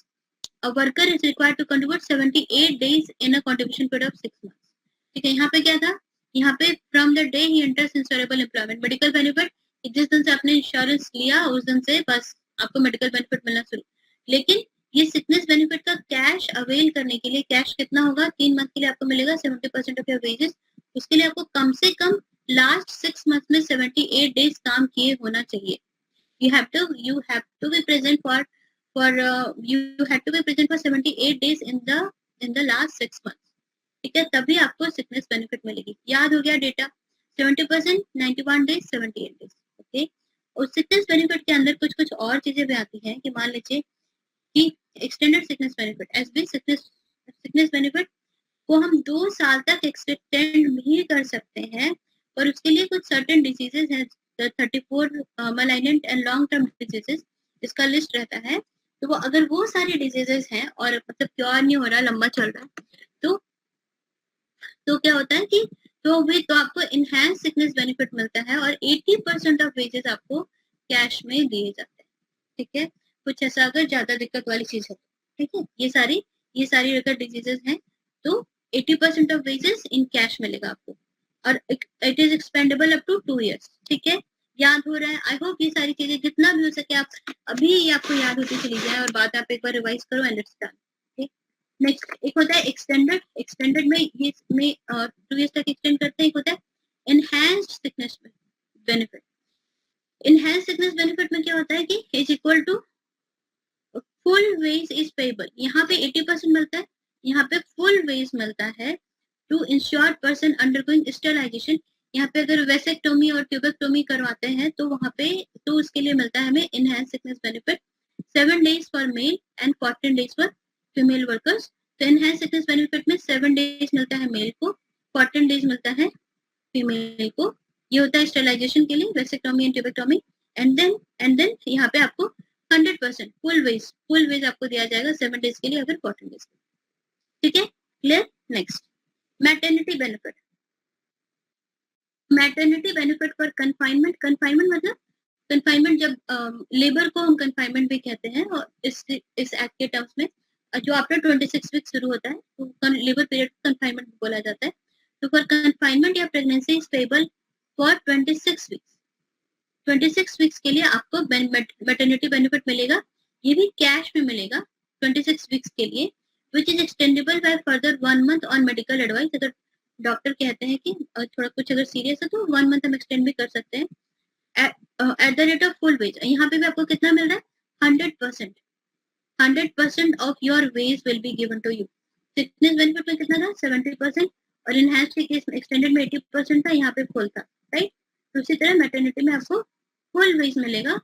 a worker is required to contribute 78 days in a contribution period of 6 months. ठीक है. यहाँ पे क्या था? यहाँ पे from the day he enters insurable employment, medical benefit जिस दिन से आपने इंश्योरेंस लिया उस दिन से बस आपको मेडिकल बेनिफिट मिलना शुरू. लेकिन ये सिकनेस बेनिफिट का कैश अवेल करने के लिए कैश कितना होगा? 3 मंथ के लिए आपको मिलेगा 70% ऑफ योर वेजेस. उसके लिए आपको कम से कम लास्ट 6 मंथ में 78 डेज काम किए होना चाहिए. you have to be present for 78 days in the last 6 months. ठीक है. तभी आपको सिकनेस बेनिफिट मिलेगी. याद हो गया डेटा? 70%, 91 days, 78 days. ओके. और सिकनेस बेनिफिट के अंदर कुछ कुछ और चीजें भी आती हैं कि मान लीजिए कि extended sickness benefit, SB sickness benefit को हम 2 साल तक एक्सटेंड भी कर सकते हैं. और उसके लिए कुछ सर्टेन डिजीजेस हैं, 34 malignant and long term diseases इसका लिस्ट रहता है. तो वो अगर वो सारे डिजीजेस हैं और मतलब क्योर नहीं हो रहा, लंबा चल रहा है, तो क्या होता है कि तो आपको इनहैंस सिकनेस बेनिफिट मिलता है और 80% ऑफ वेजेस आपको कैश में दिए जाते हैं. ठीक है. कुछ ऐसा अगर ज्यादा दिक्कत वाली चीज है. ठीक है. ये सारी अगर डिजीजेस हैं तो 80% ऑफ वेजेस इन कैश मिलेगा आपको. और it is expendable up to 2 years. ठीक है. याद हो रहा है? आई होप ये सारी चीजें जितना भी हो सके आप अभी आपको याद होती चली जाए और बात आप एक बार रिवाइज करो एंड लेट्स डन. नेक्स्ट एक होता है एक्सटेंडेड में ये में 2 years तक एक्सटेंड करते हैं. एक होता है enhanced sickness benefit. Enhanced sickness benefit में क्या होता है कि is equal to full wage is payable. यहाँ पे 80% मिलता है, यहाँ पे फुल वेज मिलता है to insured person undergoing sterilisation. यहाँ पे अगर वेसेक्टोमी और ट्यूबेक्टोमी करवाते हैं तो वहाँ पे तो उसके लिए मिलता है हमें enhance sickness benefit 7 days for male and 14 days for female workers. तो इनहैंस सिकनेस बेनिफिट में 7 days मिलता है मेल को, 14 days मिलता है फीमेल को. ये होता है स्टेरिलाइजेशन के लिए, vasectomy and tubectomy. And then यहाँ पे आपको 100% फुल वेज आपको दिया जाएगा 7 डेज के लिए, अगर 14 डेज के लिए, ठीक है, clear. Next, maternity benefit. Maternity benefit for confinement, confinement मतलब कंफाइनमेंट जब लेबर को हम कंफाइनमेंट भी कहते हैं, और इस एक्ट के टर्म्स में जो आफ्टर 26 वीक शुरू होता है तो लेबर पीरियड को कंफाइनमेंट बोला जाता है। तो फॉर कंफाइनमेंट या pregnancy is payable for 26 weeks, 26 weeks के लिए आपको मैटरनिटी बेनिफिट मिलेगा, ये भी कैश में मिलेगा 26 वीक्स के लिए, which is extendable by further 1 month on medical advice. अगर डॉक्टर कहते हैं कि थोड़ा कुछ अगर सीरियस है तो 1 मंथ हम एक्सटेंड भी कर सकते हैं at the rate of full wage. यहाँ पे भी आपको कितना मिल रहा है 100%, 100% of your wage will be given to you. Sickness benefit में कितना था 70%, और इनहैंस्ड के केस में एक्सटेंडेड में 80% था, यहाँ पे फुल था, राइट। तो उसी तरह मैटरनिटी में आपको फुल वेज मिलेगा,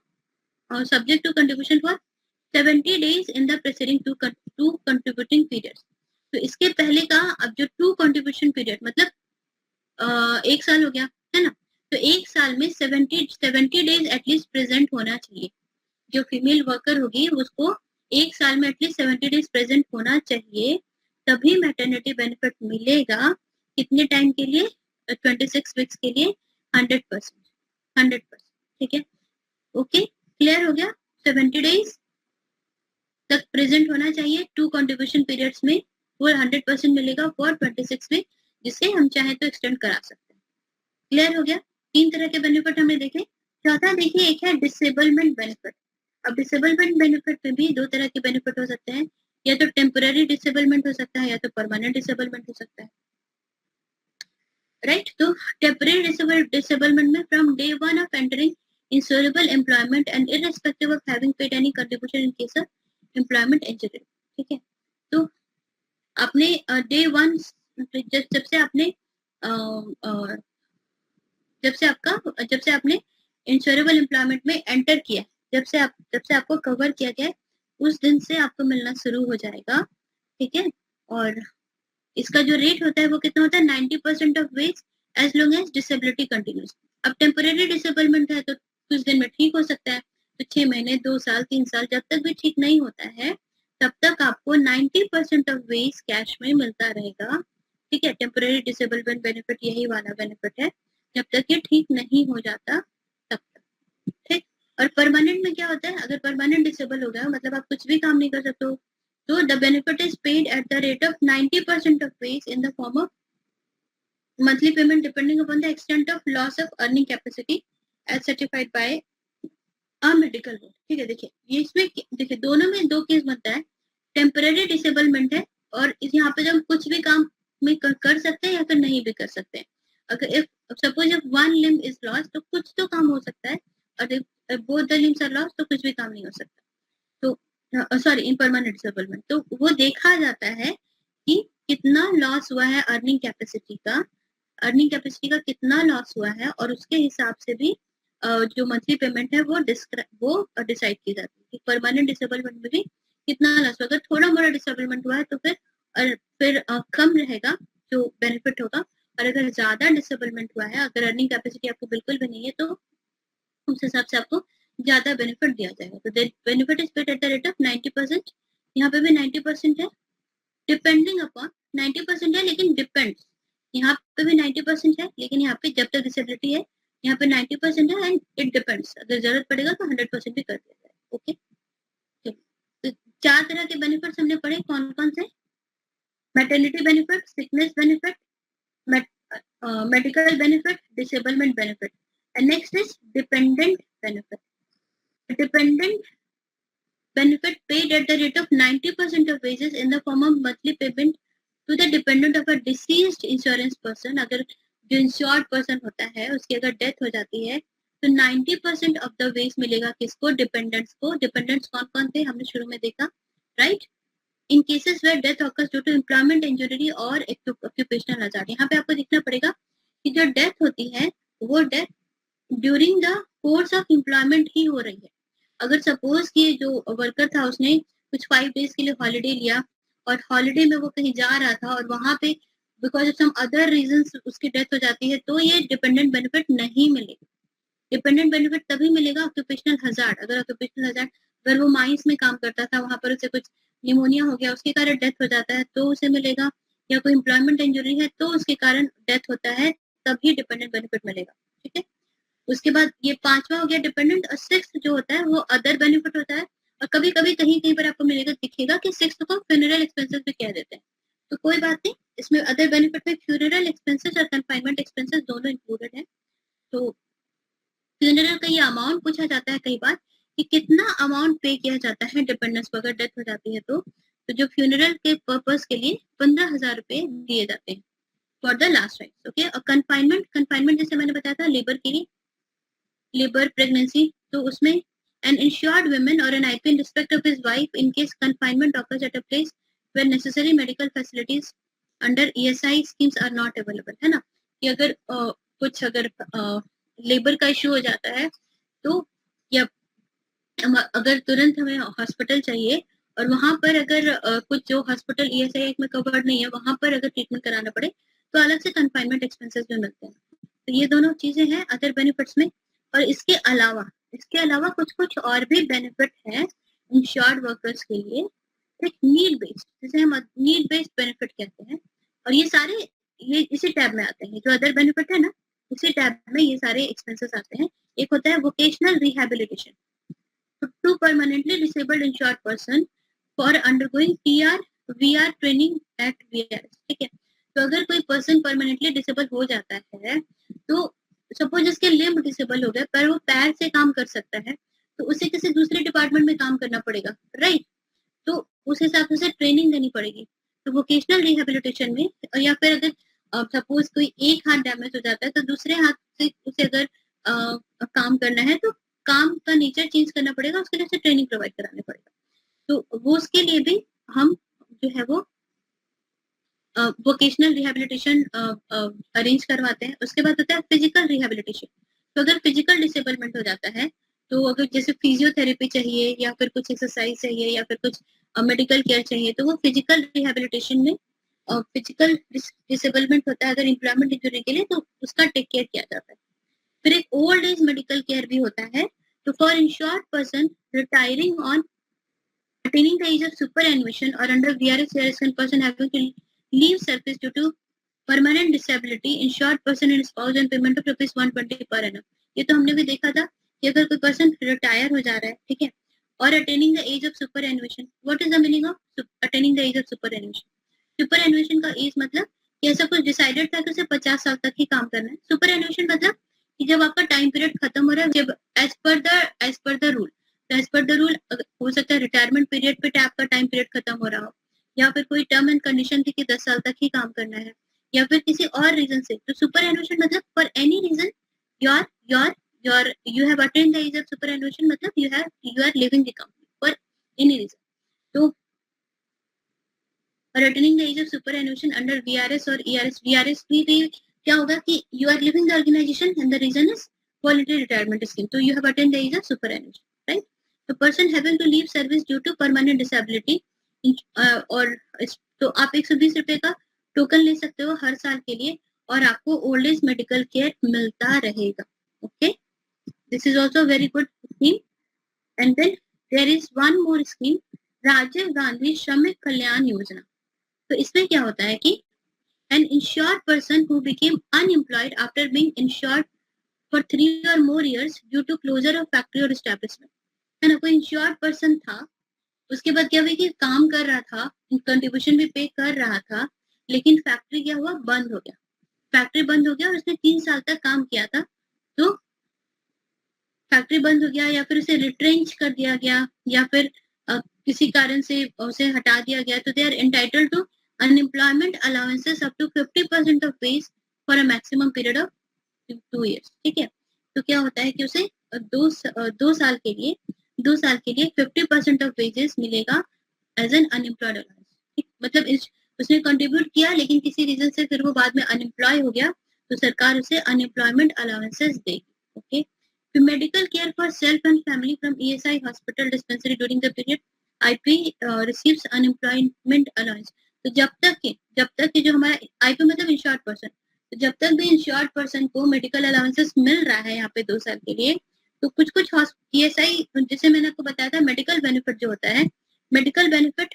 और subject to contribution for 70 days in the preceding two contributing periods. तो इसके पहले का अब जो 2 कंट्रीब्यूशन पीरियड मतलब 1 साल हो गया है ना, तो 1 साल में 70 डेज एटलीस्ट प्रेजेंट होना चाहिए। जो फीमेल वर्कर होगी उसको 1 साल में एटलीस्ट 70 डेज प्रेजेंट होना चाहिए, तभी मैटरनिटी बेनिफिट मिलेगा। कितने टाइम के लिए 26 वीक्स के लिए 100%, ठीक है, ओके, क्लियर हो गया। 70 डेज तक प्रेजेंट होना चाहिए 2 कंट्रीब्यूशन पीरियड्स में, वो 100% मिलेगा फॉर 26 वीक, जिसे हम चाहे तो एक्सटेंड करा सकते हैं। क्लियर हो गया। 3 तरह के बेनिफिट हमने देखे। चौथा देखिए, एक है डिसेबलमेंट बेनिफिट। अब डिसेबलमेंट बेनिफिट में भी 2 तरह के बेनिफिट हो सकते हैं, या तो टेम्पररी डिसेबलमेंट हो सकता है या तो परमानेंट डिसेबलमेंट हो सकता है, राइट। तो टेम्पररी डिसेबलमेंट में from day 1 of entering insurable employment and irrespective of having paid any contribution in case of employment injury, ठीक है। तो आपने डे 1 जब से आपने जब से आपने इंश्योरेबल एम्प्लॉयमेंट में एंटर किया, जब से आपको कवर किया गया, उस दिन से आपको मिलना शुरू हो जाएगा, ठीक है। और इसका जो रेट होता है वो कितना होता है 90% of wage as long as disability continues. अब टेम्पररी डिसेबलमेंट है तो कुछ दिन में ठीक हो सकता है, तो 6 महीने 2 साल 3 साल जब तक भी ठीक नहीं होता है तब तक आपको 90% ऑफ वेज कैश में मिलता रहेगा, ठीक है। टेम्पररी डिसेबलमेंट बेनिफिट यही वाला बेनिफिट है, जब तक ये ठीक नहीं हो जाता तब तक, ठीक। और परमानेंट में क्या होता है, अगर परमानेंट डिसेबल हो गया मतलब आप कुछ भी काम नहीं कर सकते हो, तो the benefit is paid at the rate of 90% of wage in the form of monthly payment depending upon the extent of loss of earning capacity as certified by a medical board, ठीक है। देखिए ये इसमें देखिए दोनों में 2 case बनता है, टेम्पररी डिसेबलमेंट है और यहाँ पे जब कुछ भी काम में कर सकते हैं या फिर नहीं भी कर सकते हैं। अगर if suppose if 1 limb is lost तो कुछ तो काम हो सकता है, और if both the limbs are lost तो कुछ भी काम नहीं हो सकता। तो सॉरी इन परमानेंट डिसेबलमेंट तो वो देखा जाता है कि कितना लॉस हुआ है अर्निंग कैपेसिटी का कितना लॉस हुआ है, और उसके हिसाब से भी जो मंथली पेमेंट है वो डिसाइड की जाती है कि परमानेंट डिसेबलमेंट में भी कितना लॉस हुआ। अगर थोड़ा मोड़ा डिसेबलमेंट हुआ है तो फिर कम रहेगा जो बेनिफिट होगा, और अगर ज्यादा डिसेबलमेंट हुआ है, अगर अर्निंग कैपेसिटी आपको बिल्कुल भी नहीं है तो उस हिसाब से आपको ज्यादा बेनिफिट दिया जाएगा। तो benefit is paid eight the rate of 90%, यहाँ पे भी 90% है, डिपेंडिंग अपॉन 90% है लेकिन डिपेंड्स, यहाँ पे भी 90% है लेकिन यहाँ पे जब तक डिसेबिलिटी है यहाँ पे 90% है, एंड इट डिपेंड्स, अगर जरूरत पड़ेगा तो 100% भी कर दिया जाएगा, ओके। तो 4 तरह के बेनिफिट्स हमने पढ़े, कौन कौन से, maternity benefit, sickness benefit, medical benefit, disablement benefit, and next is dependent benefit. Dependent benefit paid at the rate of 90% of wages in the form of monthly payment to the dependent of a deceased insurance person। अगर जो insured person होता है उसकी अगर death हो जाती है तो 90% ऑफ द वेज मिलेगा किसको, डिपेंडेंट्स को। डिपेंडेंट्स कौन कौन थे हमने शुरू में देखा, right. In cases where death occurs due to employment injury और ऑक्यूपेशनल हजार्ड। यहाँ पे आपको देखना पड़ेगा कि जो डेथ होती है वो death during the course of employment ही हो रही है। अगर सपोज कि जो वर्कर था उसने कुछ 5 डेज के लिए हॉलीडे लिया और हॉलीडे में वो कहीं जा रहा था और वहां पे because of some other reasons उसकी डेथ हो जाती है, तो ये डिपेंडेंट बेनिफिट नहीं मिलेगा। डिपेंडेंट बेनिफिट तभी मिलेगा ऑक्यूपेशनल हजार्ड, अगर ऑक्यूपेशनल हजार्ड अगर वो माइंस में काम करता था, वहां पर उसे कुछ निमोनिया हो गया, उसके कारण डेथ हो जाता है तो उसे मिलेगा, या कोई एम्प्लॉयमेंट इंजरी है तो उसके कारण डेथ होता है, तभी डिपेंडेंट बेनिफिट मिलेगा। ठीक है, उसके बाद ये 5वां हो गया डिपेंडेंट, और 6th जो होता है वो अदर बेनिफिट होता है। और कभी कभी कहीं कहीं पर आपको मिलेगा, दिखेगा कि 6th को फ्यूनरल एक्सपेंसेस भी कह देते हैं, तो कोई बात नहीं, इसमें अदर बेनिफिट में फ्यूनरल एक्सपेंसेस और कन्फाइनमेंट एक्सपेंसेस दोनों इंक्लूडेड है। तो फ्यूनरल का ये अमाउंट पूछा जाता है कई बार कि कितना अमाउंट पे किया जाता है डिपेंडेंस को अगर डेथ हो जाती है तो जो फ्यूनरल के पर्पस के लिए 15,000 रुपए दिए जाते हैं for the last rites. Okay, और कन्फाइनमेंट जैसे मैंने बताया था लेबर के लिए, लेबर प्रेगनेंसी, तो उसमें an insured woman or an IP in respect of his wife in case confinement occurs at a place where necessary medical facilities under ESI schemes are not available, है ना, कि अगर कुछ अगर लेबर का issue हो जाता है तो, या अगर तुरंत हमें हॉस्पिटल चाहिए और वहां पर अगर कुछ जो हॉस्पिटल ESI एक्ट में कवर्ड नहीं है वहां पर अगर ट्रीटमेंट कराना पड़े तो अलग से कन्फाइनमेंट एक्सपेंसेस भी मिलते हैं। तो ये दोनों चीजें हैं अदर बेनिफिट्स में। और इसके अलावा कुछ कुछ और भी बेनिफिट है इंश्योर्ड वर्कर्स के लिए, एक नीड बेस्ड, जिसे हम नीड बेस्ड बेनिफिट कहते हैं, और ये सारे ये इसी टैब में आते हैं, जो अदर बेनिफिट है ना इसी टैब में ये सारे एक्सपेंसेस आते हैं। एक होता है vocational rehabilitation, to permanently disabled insured person for undergoing TR VR training at VRS। ठीक है, तो अगर कोई पर्सन परमानेंटली डिसेबल हो जाता है तो सपोज इसके लिम्ब डिसेबल हो गया पर वो पैर से काम कर सकता है, तो उसे किसी दूसरे डिपार्टमेंट में काम करना पड़ेगा, राइट, तो उस हिसाब से उसे ट्रेनिंग देनी पड़ेगी। तो वोकेशनल रिहेबिलिटेशन में, या फिर अगर सपोज कोई एक हाथ डैमेज हो जाता है तो दूसरे हाथ से उसे अगर काम करना है तो काम का नेचर चेंज करना पड़ेगा, उसके लिए उसे ट्रेनिंग प्रोवाइड करानी पड़ेगा। तो वो उसके लिए भी हम जो है वो वोकेशनल रिहेबिलिटेशन अरेंज करवाते हैं। उसके बाद होता है फिजिकल रिहेबिलिटेशन, तो अगर फिजिकल डिसेबलमेंट हो जाता है तो अगर जैसे फिजियोथेरेपी चाहिए या फिर कुछ एक्सरसाइज चाहिए या फिर कुछ मेडिकल केयर चाहिए तो वो फिजिकल रिहेबिलिटेशन में फिजिकल डिसेबलमेंट होता है अगर एम्प्लॉयमेंट इंजरी के लिए, तो उसका टेक केयर किया जाता है। फिर एक ओल्ड एज मेडिकल केयर भी होता है, तो for insured person retiring on attaining the age of superannuation or under VRS and person having to leave service due to permanent disability, insured person and spouse and payment of rupees 120 per annum। ये तो हमने भी देखा था कि अगर कोई person retire हो जा रहा है, ठीक है, और attaining the age of superannuation, what is the meaning of attaining the age of superannuation? Superannuation का एज मतलब कि ऐसा कुछ डिसाइडेड था कि उसे 50 साल तक ही काम करना है। सुपर एनुएशन मतलब कि जब आपका टाइम पीरियड खत्म हो रहा है, जब as per the rule, as per the rule हो सकता है रिटायरमेंट पीरियड पे आपका टाइम पीरियड खत्म हो रहा हो, या फिर कोई टर्म एंड कंडीशन थी कि 10 साल तक ही काम करना है, या फिर किसी और रीजन से। तो सुपर एनुएशन मतलब for any reason you have attained the age of superannuation, मतलब you are leaving the company for any reason। तो और attaining the age of superannuation under VRS और ERS, VRS भी क्या होगा कि you are leaving the organization and the reason is voluntary retirement scheme, तो you have attained the age of superannuation, right? The person having to leave service due to permanent disability, और तो आप 120 रुपए का टोकन ले सकते हो हर साल के लिए और आपको ओल्ड एज मेडिकल केयर मिलता रहेगा। Okay, this is also very good scheme. And then there is one more scheme, Rajiv Gandhi Shramik Kalyan योजना। तो इसमें क्या होता है कि an insured person who became unemployed after being insured for 3 or more years due to closure of factory or establishment, है ना, कोई इंश्योर्ड पर्सन था, उसके बाद क्या हुआ कि काम कर रहा था, कंट्रीब्यूशन भी पे कर रहा था, लेकिन फैक्ट्री क्या हुआ, बंद हो गया, फैक्ट्री बंद हो गया और उसने 3 साल तक काम किया था, तो फैक्ट्री बंद हो गया या फिर उसे रिट्रेंच कर दिया गया या फिर किसी कारण से उसे हटा दिया गया, तो they are entitled to unemployment allowances up to 50% of wage for a maximum period of 2 years। ठीक है, तो क्या होता है कि उसे दो साल के लिए 50% ऑफ वेजेस मिलेगा एज एन अनएम्प्लॉयड अलाउंस। मतलब उसने कंट्रीब्यूट किया लेकिन किसी रीजन से फिर वो बाद में अनएम्प्लॉय हो गया, तो सरकार उसे अनएम्प्लॉयमेंट अलाउंसेस देगी। Okay, to medical care for self and family from ESI hospital dispensary during the period IP receives unemployment allowance। तो जब तक कि जो हमारा IP मतलब इंश्योर्ड पर्सन, तो जब तक भी इंश्योर्ड पर्सन को मेडिकल अलाउंसेस मिल रहा है यहाँ पे 2 साल के लिए, तो कुछ कुछ ईएसआई, जैसे मैंने आपको बताया था, मेडिकल बेनिफिट जो होता है, मेडिकल बेनिफिट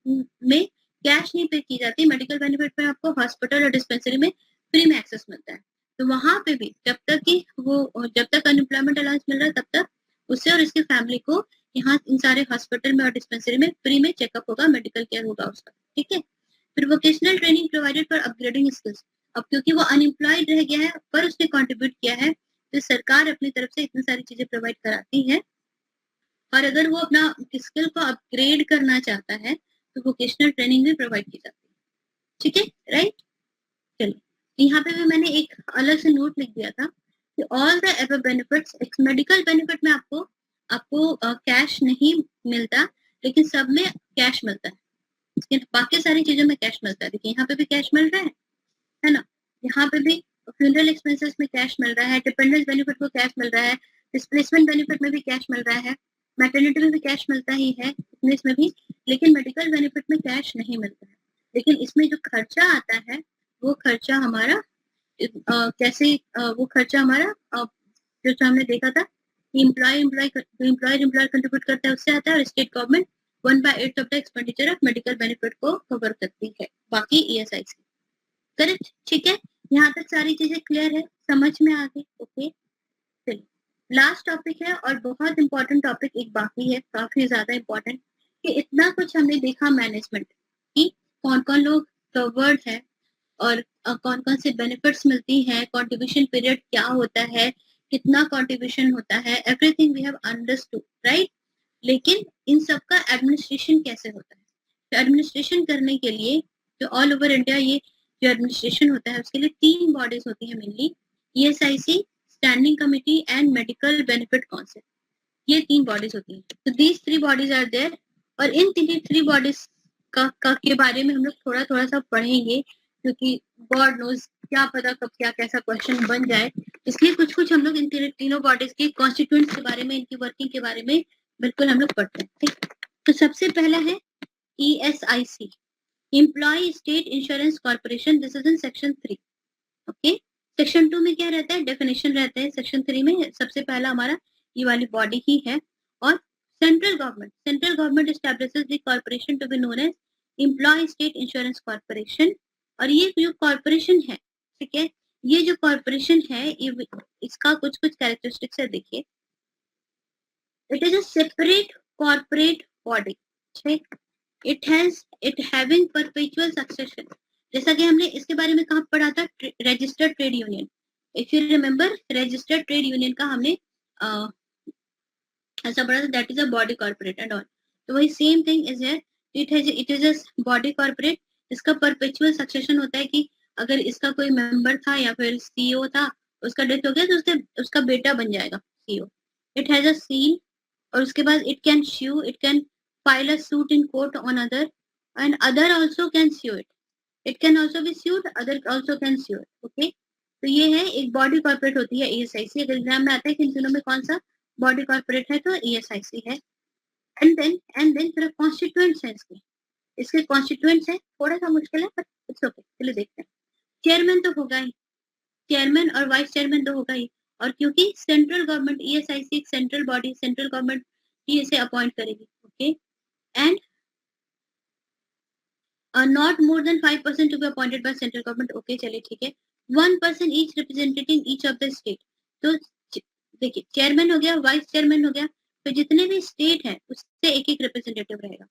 में कैश नहीं पे की जाती, मेडिकल बेनिफिट में आपको हॉस्पिटल और डिस्पेंसरी में फ्री में एक्सेस मिलता है। तो वहां पे भी जब तक अनएम्प्लॉयमेंट अलाउंस मिल रहा है तब तक उससे और इसकी फैमिली को यहाँ इन सारे हॉस्पिटल में और डिस्पेंसरी में फ्री में चेकअप होगा, मेडिकल केयर होगा उसका, ठीक है। फिर vocational training provided for upgrading skills. अब क्योंकि वो अनएम्प्लॉयड रह गया है पर उसने कॉन्ट्रीब्यूट किया है, तो सरकार अपनी तरफ से इतनी सारी चीजें प्रोवाइड कराती है, और अगर वो अपना स्किल को अपग्रेड करना चाहता है तो वोकेशनल ट्रेनिंग भी प्रोवाइड की जाती है, ठीक है, राइट। चलिए यहाँ पे भी मैंने एक अलग से नोट लिख दिया था कि all the above benefits, medical benefit में आपको कैश नहीं मिलता, लेकिन सब में कैश मिलता है, बाकी सारी चीजों में कैश मिलता है। देखिए यहाँ पे भी कैश मिल रहा है ना, यहाँ पे भी फ्यूनरल एक्सपेंसेस में कैश मिल रहा है, डिपेंडेंस बेनिफिट को कैश मिल रहा है, डिस्प्लेसमेंट बेनिफिट में भी कैश मिल रहा है, मैटरनिटी में भी कैश मिलता ही है, इसमें भी, लेकिन मेडिकल बेनिफिट में कैश नहीं मिलता है। लेकिन इसमें जो खर्चा आता है वो खर्चा हमारा वो खर्चा हमारा जो हमने देखा था, एम्प्लॉयर कंट्रीब्यूट करता है उससे आता है, और state government 1/8 of the expenditure of medical benefit को कवर करती है, बाकी ईएसआई से, करेक्ट, ठीक है। यहाँ तक सारी चीजें क्लियर है, समझ में आ गई, ओके। चलिए लास्ट टॉपिक है और बहुत इंपॉर्टेंट टॉपिक एक बाकी है, काफी ज्यादा इंपॉर्टेंट, कि इतना कुछ हमने देखा मैनेजमेंट की, कौन कौन लोग कवर्ड है और कौन कौन से बेनिफिट्स मिलती हैं, कंट्रीब्यूशन पीरियड क्या होता है, कितना कंट्रीब्यूशन होता है, everything we have understood, right. लेकिन इन सब का एडमिनिस्ट्रेशन कैसे होता है, तो एडमिनिस्ट्रेशन करने के लिए जो ऑल ओवर इंडिया ये जो एडमिनिस्ट्रेशन होता है उसके लिए 3 बॉडीज होती है mainly, ESIC, standing committee and medical benefit council, ये 3 बॉडीज होती हैं। तो दीज 3 बॉडीज आर देयर, और इन 3 बॉडीज का के बारे में हम लोग थोड़ा सा पढ़ेंगे, क्योंकि गॉड नोज क्या पता कब क्या कैसा क्वेश्चन बन जाए, इसलिए कुछ कुछ हम लोग इन तीनों बॉडीज के कॉन्स्टिट्यूएंट्स के बारे में, इनकी वर्किंग के बारे में बिल्कुल हम लोग पढ़ते हैं, ठीक। तो सबसे पहला है ESIC, employ state insurance corporation, this is in section 3, okay. Section 2 में क्या रहता है, डेफिनेशन रहता है, सेक्शन 3 में सबसे पहला हमारा ये वाली बॉडी ही है। और central government establishes the corporation to be known as employee state insurance corporation, और ये जो कॉर्पोरेशन है, ठीक है, ये जो कॉर्पोरेशन है इसका कुछ कुछ कैरेक्टरिस्टिक्स है, देखिए, it is a separate corporate body, ठीक, इट हैविंग परपेचुअल सक्सेशन, जैसा कि हमने इसके बारे में कहाँ पढ़ा था, registered trade union, if you remember registered trade union का हमने ऐसा पढ़ा था, that is a body corporate and all, तो वही same thing is here, it is a body corporate, इसका परपेचुअल सक्सेशन होता है कि अगर इसका कोई मेंबर था या फिर सीईओ था, उसका डेथ हो गया तो उसका बेटा बन जाएगा CEO. It has a seal, और उसके बाद it can file a suit in court on other, and other also can sue it. It can also be sued, other also can sue it. Okay, तो ये है एक body corporate होती है ESIC, अगर एग्जाम में आता है कि इन तीनों में कौन सा बॉडी कॉर्पोरेट है तो ESIC है। एंड देन फिर कॉन्स्टिट्यूएंट्स है इसके कॉन्स्टिट्यूएंट्स है, थोड़ा सा मुश्किल है पर इट्स ओके, चलिए देखते हैं। चेयरमैन तो होगा ही, चेयरमैन और वाइस चेयरमैन तो होगा ही, और क्योंकि सेंट्रल गवर्नमेंट ESIC एक सेंट्रल बॉडी, सेंट्रल गवर्नमेंट ही इसे अपॉइंट करेगी, okay. And not more than 5% to be appointed by central government, okay, चलिए ठीक है। 1 person each representing each of the state, तो देखिए चेयरमैन हो गया, वाइस चेयरमैन हो गया, तो जितने भी स्टेट है उससे एक एक रिप्रेजेंटेटिव रहेगा,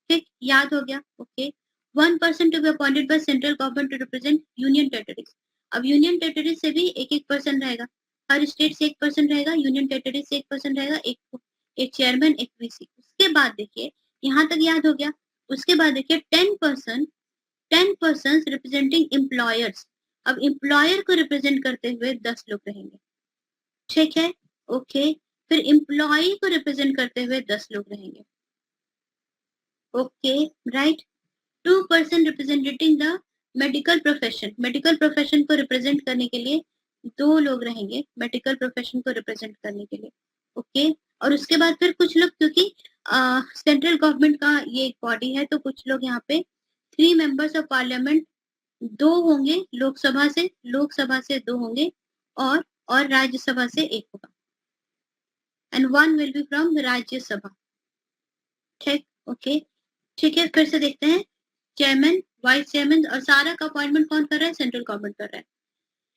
ठीक, याद हो गया, okay. 1 person to be appointed by central government to represent union territories, अब यूनियन टेरिटरीज से भी एक एक पर्सन रहेगा, हर स्टेट से एक पर्सन रहेगा, यूनियन टेरिटरीज से एक पर्सन रहेगा, एक चेयरमैन, एक वीसी। उसके बाद देखिए यहाँ तक याद हो गया, उसके बाद देखिए 10 पर्सन रिप्रेजेंटिंग एम्प्लॉयर्स, अब एम्प्लॉयर को रिप्रेजेंट करते हुए 10 लोग रहेंगे, ठीक है, ओके। फिर एम्प्लॉय को रिप्रेजेंट करते हुए 10 लोग रहेंगे, okay, right. 2 person representing the medical profession को रिप्रेजेंट करने के लिए 2 लोग रहेंगे, मेडिकल प्रोफेशन को रिप्रेजेंट करने के लिए, ओके। और उसके बाद फिर कुछ लोग, क्योंकि सेंट्रल गवर्नमेंट का ये एक बॉडी है, तो कुछ लोग यहाँ पे 3 मेंबर्स ऑफ पार्लियामेंट 2 होंगे, लोकसभा से 2 होंगे, और राज्यसभा से 1 होगा, and 1 will be from राज्य सभा. ठीक, ओके, ठीक है. फिर से देखते हैं, चेयरमैन, वाइस चेयरमैन और सारा का अपॉइंटमेंट कौन कर रहा है? सेंट्रल गवर्नमेंट कर रहा है.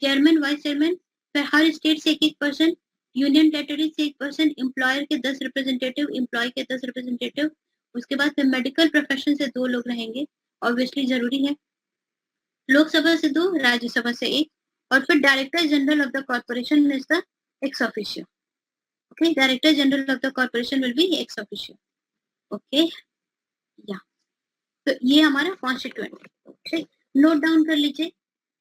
चेयरमैन, वाइस चेयरमैन, फिर हर स्टेट से 1-1%, यूनियन टेरिटरी से 1%, एम्प्लॉयर के 10 रिप्रेजेंटेटिव, एम्प्लॉय के 10 रिप्रेजेंटेटिव. उसके बाद फिर मेडिकल प्रोफेशन से 2 लोग रहेंगे, ऑब्वियसली जरूरी है. लोकसभा से 2, राज्यसभा से 1, और फिर director general of the corporation is the ex officio. Okay, director general of the corporation will be ex officio. Okay, या तो ये हमारा कॉन्स्टिट्यूएंट. ठीक, नोट डाउन कर लीजिए,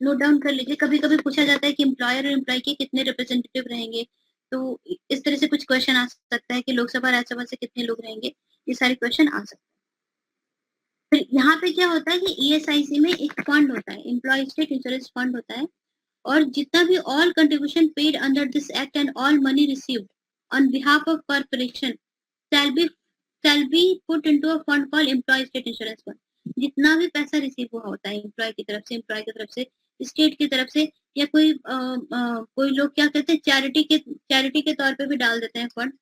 नोट डाउन कर लीजिए. कभी कभी पूछा जाता है कि एम्प्लॉयर और एम्प्लॉय के कितने रिप्रेजेंटेटिव रहेंगे, तो इस तरह से कुछ क्वेश्चन आ सकता है कि लोकसभा राज्यसभा से कितने लोग रहेंगे, ये सारे क्वेश्चन आ सकते हैं. फिर यहाँ पे क्या होता है कि ईएसआईसी में एक फंड होता है, एम्प्लॉय स्टेट इंश्योरेंस फंड होता है, और जितना भी all contribution paid under this act and all money received on behalf of corporation shall be put into a fund called employee state insurance fund. जितना भी पैसा रिसीव हुआ होता है एम्प्लॉय की तरफ से, स्टेट की तरफ से, या कोई लोग क्या कहते हैं, चैरिटी के तौर पे भी डाल देते हैं फंड,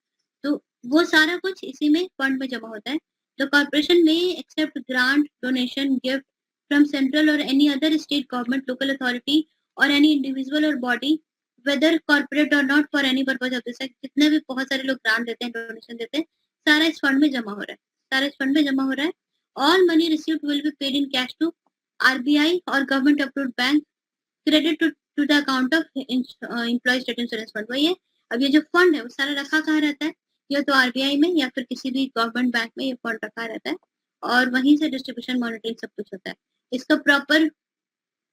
तो वो सारा कुछ इसी में फंड में जमा होता है. द कॉर्पोरेशन में accept grant, donation, gift from central और any other state government, local authority और एनी इंडिविजुअल और बॉडी, वेदर कॉर्पोरेट और not, for any purpose of this act. जितने भी बहुत सारे लोग ग्रांट देते हैं, डोनेशन देते हैं, सारा इस फंड में जमा हो रहा है, सारा इस फंड में जमा हो रहा है. All money received will be paid in cash to RBI और government approved bank, credit to the account of employ state insurance fund. वही है, अब ये जो फंड है वो सारा रखा कहाँ रहता है? या तो आरबीआई में या फिर किसी भी गवर्नमेंट बैंक में ये फंड रखा रहता है, और वहीं से डिस्ट्रीब्यूशन, मॉनिटरिंग सब कुछ होता है. इसका प्रॉपर,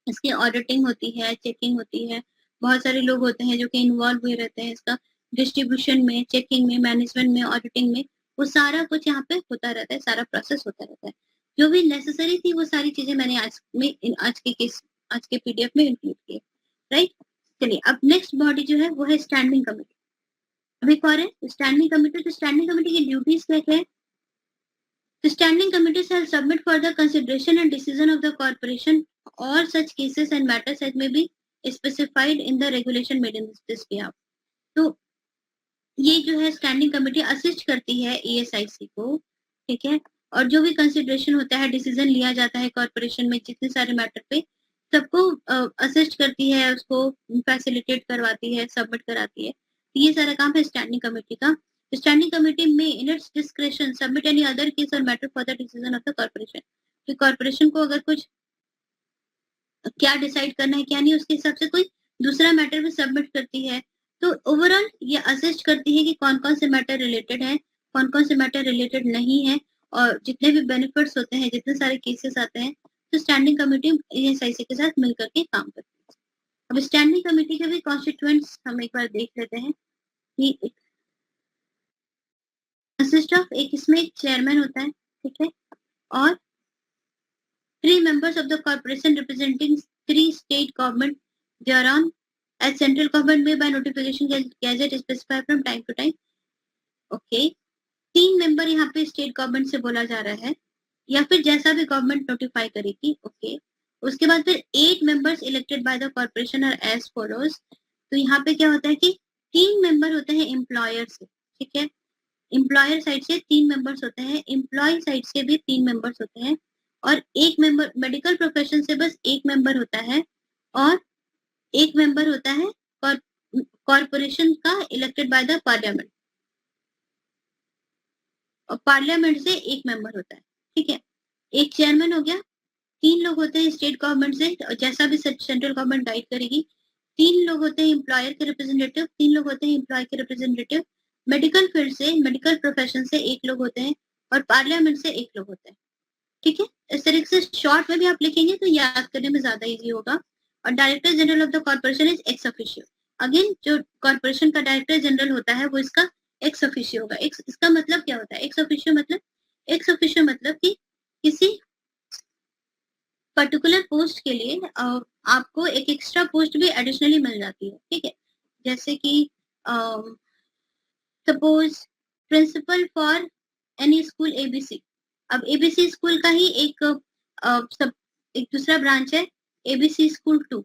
इसकी ऑडिटिंग होती है, चेकिंग होती है. बहुत सारे लोग होते हैं जो कि इन्वॉल्व हुए रहते हैं इसका डिस्ट्रीब्यूशन में, चेकिंग में, मैनेजमेंट में, ऑडिटिंग में. वो सारा कुछ यहाँ पे होता रहता है, सारा प्रोसेस होता रहता है. जो भी नेसेसरी थी वो सारी चीजें मैंने आज के पीडीएफ में इंक्लूड किए. राइट, चलिए अब नेक्स्ट बॉडी जो है वो है स्टैंडिंग कमेटी. अभी कौन है स्टैंडिंग कमेटी? तो स्टैंडिंग कमेटी की ड्यूटीज क्या है? The standing committee shall submit for the consideration and decision of the corporation all such cases and matters as may be specified in the regulation made in this behalf. तो ये जो है standing committee assist करती है ESIC को, ठीक है, और जो भी कंसिडरेशन होता है, डिसीजन लिया जाता है कॉर्पोरेशन में जितने सारे मैटर पे, सबको असिस्ट करती है, उसको फैसिलिटेट करवाती है, सबमिट कराती है. ये सारा काम है स्टैंडिंग कमेटी का. स्टैंडिंग कमेटी में in its discretion submit any other case और matter for the decision of the corporation. तो कॉर्पोरेशन को अगर कुछ क्या डिसाइड करना है क्या नहीं, उसके हिसाब से कोई दूसरा मैटर भी सबमिट करती है. तो ओवरऑल ये असिस्ट करती है कि कौन कौन से मैटर रिलेटेड है, कौन कौन से मैटर रिलेटेड नहीं है, और जितने भी बेनिफिट्स होते हैं, जितने सारे केसेस आते हैं, तो स्टैंडिंग कमेटी ईएसआईसी के साथ मिलकर के काम करती है. अब स्टैंडिंग कमेटी के भी कॉन्स्टिट्यूएंट्स हम एक बार देख लेते हैं कि कंसिस्ट ऑफ, एक इसमें एक चेयरमैन होता है, ठीक है, और 3 members of the corporation representing 3 state government thereon as central government may by notification gazette specify from time to time. Okay, 3 member यहाँ पे स्टेट गवर्नमेंट से बोला जा रहा है, या फिर जैसा भी गवर्नमेंट नोटिफाई करेगी. ओके, उसके बाद फिर 8 members elected by the corporation और एज फॉलोज. तो यहाँ पे क्या होता है कि 3 मेंबर होते हैं एम्प्लॉयर से, ठीक है, एम्प्लॉयर साइड से 3 मेंबर्स होते हैं, एम्प्लॉय साइड से भी 3 मेंबर्स होते हैं, और एक मेंबर मेडिकल प्रोफेशन से बस एक मेंबर होता है, और एक मेंबर होता है कॉर्पोरेशन का इलेक्टेड बाय द पार्लियामेंट, और पार्लियामेंट से एक मेंबर होता है. ठीक है, एक चेयरमैन हो गया, 3 लोग होते हैं स्टेट गवर्नमेंट से, और जैसा भी सेंट्रल गवर्नमेंट गाइड करेगी. 3 लोग होते हैं एम्प्लॉयर के रिप्रेजेंटेटिव, 3 लोग होते हैं एम्प्लॉय के रिप्रेजेंटेटिव, मेडिकल फील्ड से, मेडिकल प्रोफेशन से 1 लोग होते हैं, और पार्लियामेंट से 1 लोग होते हैं. ठीक है, इस तरीके से शॉर्ट में भी आप लिखेंगे तो याद करने में ज्यादा इजी होगा. और director general of the corporation is ex officio. Again जो कॉर्पोरेशन का डायरेक्टर जनरल होता है वो इसका एक्स ऑफिशियो होगा. इसका मतलब क्या होता है एक्स ऑफिशियो मतलब? एक्स ऑफिशियो मतलब कि किसी पर्टिकुलर पोस्ट के लिए आपको एक एक्स्ट्रा पोस्ट भी एडिशनली मिल जाती है. ठीक है, जैसे कि suppose principal for any school ABC. अब एबीसी स्कूल का ही एक दूसरा ब्रांच है, एबीसी स्कूल 2.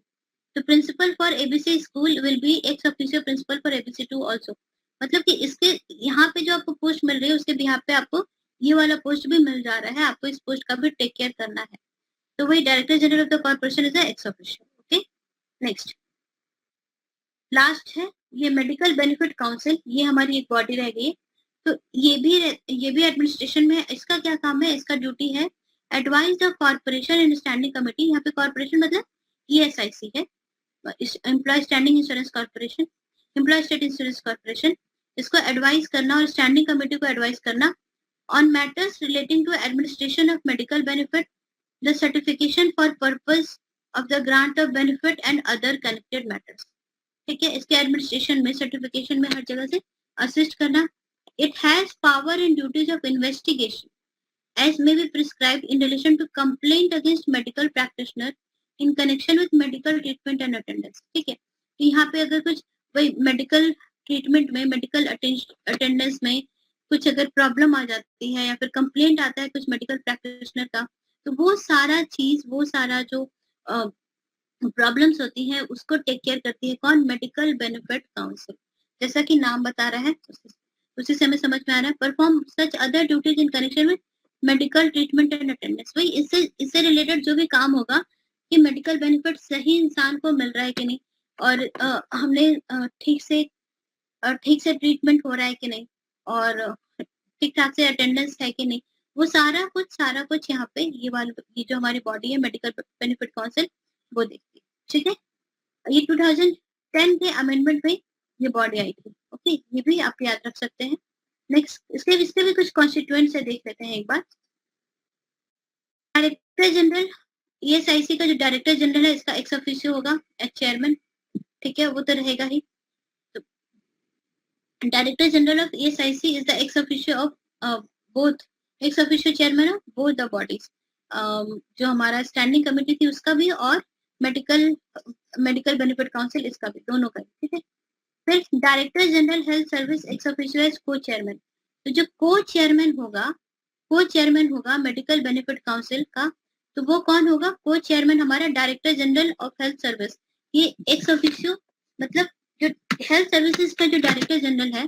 तो principal for ABC school will be ex officio principal for ABC 2 also. मतलब कि इसके यहाँ पे जो आपको पोस्ट मिल रही है उसके बिहाफ पे आपको ये वाला पोस्ट भी मिल जा रहा है, आपको इस पोस्ट का भी टेक केयर करना है। तो वही director general of the corporation is ex officio. Okay, next last है ये मेडिकल बेनिफिट काउंसिल, ये हमारी एक बॉडी रह गई है। तो ये भी एडमिनिस्ट्रेशन में है। इसका क्या काम है, इसका ड्यूटी है advise the corporation in standing committee. यहाँ पे कॉर्पोरेशन मतलब ESIC है, employee standing insurance corporation, employee state insurance corporation. इसको एडवाइज करना और स्टैंडिंग कमेटी को एडवाइज करना on matters relating to administration of medical benefit, the certification for purpose of the grant of benefit and other connected matters. ठीक है, इसके administration में, certification में हर जगह से असिस्ट करना। It has power and duties of investigation as may be prescribed in relation to complaint against medical practitioner in connection with medical treatment and attendance. ठीक है, तो यहाँ पे अगर कुछ वही मेडिकल ट्रीटमेंट में, मेडिकल अटेंडेंस में कुछ अगर प्रॉब्लम आ जाती है या फिर कंप्लेंट आता है कुछ मेडिकल प्रैक्टिशनर का, तो वो सारा चीज, वो सारा जो प्रॉब्लम्स होती हैं उसको टेक केयर करती है कौन, मेडिकल बेनिफिट काउंसिल। जैसा कि नाम बता रहा है उसी से हमें समझ में आ रहा है। Perform such other duties in connection में मेडिकल ट्रीटमेंट एंड अटेंडेंस। वही इससे रिलेटेड जो भी काम होगा कि मेडिकल बेनिफिट सही इंसान को मिल रहा है कि नहीं, और हमने ठीक से ट्रीटमेंट हो रहा है कि नहीं, और ठीक ठाक से अटेंडेंस है कि नहीं, वो सारा कुछ यहाँ पे ये जो हमारी बॉडी है मेडिकल बेनिफिट काउंसिल वो देखती है। ठीक है, ये 2010 के अमेंडमेंट में ये बॉडी आई थी। ओके, ये भी आप याद रख सकते हैं। नेक्स्ट इसके भी कुछ कॉन्स्टिट्यूएंट्स है, देख लेते हैं एक बार। डायरेक्टर जनरल ESIC का जो डायरेक्टर जनरल है इसका एक्स ऑफिशियो होगा चेयरमैन। ठीक है, वो तो रहेगा ही। Director General of ESIC is the ex officio of ex officio chairman of both the bodies. जो हमारा स्टैंडिंग कमेटी थी उसका भी और मेडिकल बेनिफिट काउंसिल इसका भी, दोनों का। ठीक है, फिर director general health service ex officio as co chairman. तो जो को चेयरमैन होगा मेडिकल बेनिफिट काउंसिल का, तो वो कौन होगा, को चेयरमैन हमारा director general of health service. ये एक्स ऑफिशियो मतलब जो हेल्थ सर्विसेज का जो डायरेक्टर जनरल है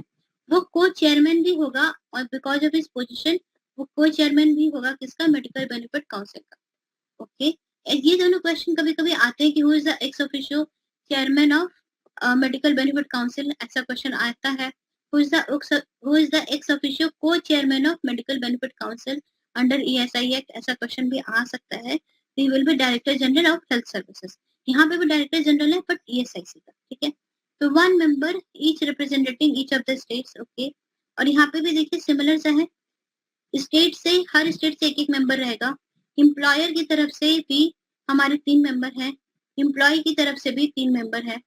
वो को चेयरमैन भी होगा, और बिकॉज ऑफ हिज पोजीशन वो को चेयरमैन भी होगा किसका, मेडिकल बेनिफिट काउंसिल का। ओके, ये दोनों क्वेश्चन कभी कभी आते हैं कि who is the ex officio chairman of medical benefit council, ऐसा क्वेश्चन आता है। Who is the ex officio को chairman of medical benefit council under ESI act, ऐसा क्वेश्चन भी आ सकता है। He will be director general of health services. यहाँ पे भी डायरेक्टर जनरल है बट ESIC का। ठीक है, तो 1 member each representing each of the states. Okay, और यहाँ पे भी देखिए सिमिलर सा है, स्टेट से, हर स्टेट से एक मेंबर रहेगा। एम्प्लॉयर की तरफ से भी हमारे 3 मेंबर हैं, एम्प्लॉय की तरफ से भी 3 मेंबर है।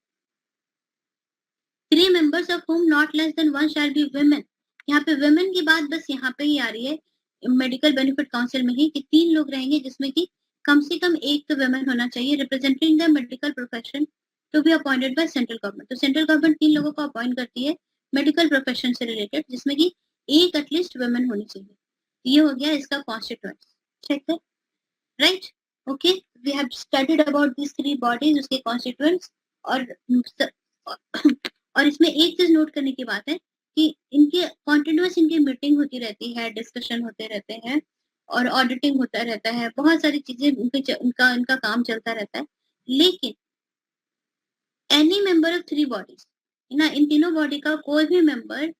3 members of whom not less than 1 shall be women। यहाँ पे women की बात बस यहाँ पे ही आ रही है मेडिकल बेनिफिट काउंसिल में ही, कि 3 लोग रहेंगे जिसमें कि कम से कम एक तो वुमेन होना चाहिए, representing the medical profession to be appointed by central government. तो सेंट्रल गवर्नमेंट 3 लोगों को अपॉइंट करती है मेडिकल प्रोफेशन से रिलेटेड, जिसमें कि एक एटलीस्ट वुमेन होनी चाहिए। ये हो गया इसका कॉन्स्टिट्यूएंट्स। ठीक है, right. Okay, we have studied about this 3 bodies, उसके कॉन्स्टिट्यूएंट्स। और इसमें एक चीज नोट करने की बात है कि इनके कॉन्टिन्यूअस इनकी मीटिंग होती रहती है, डिस्कशन होते रहते हैं और ऑडिटिंग होता रहता है, बहुत सारी चीजें इनका काम चलता रहता है। लेकिन एनी मेंबर ऑफ 3 बॉडीज ना, इन तीनों बॉडी का कोई भी मेंबर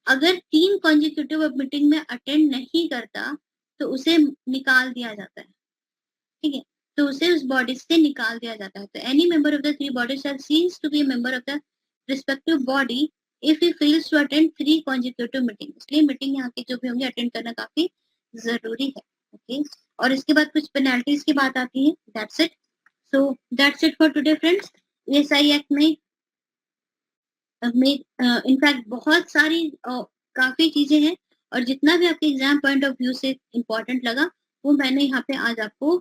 अगर 3 कॉन्जिक्यूटिव मीटिंग में अटेंड नहीं करता तो उसे निकाल दिया जाता है। ठीक है, तो उसे उस बॉडी से निकाल दिया जाता है। तो any member of the 3 bodies shall cease to be a member of the respective body if he fails to attend 3 consecutive meetings। इसलिए मीटिंग यहाँ की जो भी होंगी अटेंड करना काफी जरूरी है। ओके, और इसके बाद कुछ पेनल्टीज की बात आती है। That's it. So that's it for today friends. ESI act में इनफैक्ट बहुत सारी काफी चीजें हैं, और जितना भी आपके एग्जाम पॉइंट ऑफ व्यू से इम्पोर्टेंट लगा वो मैंने यहाँ पे आज आपको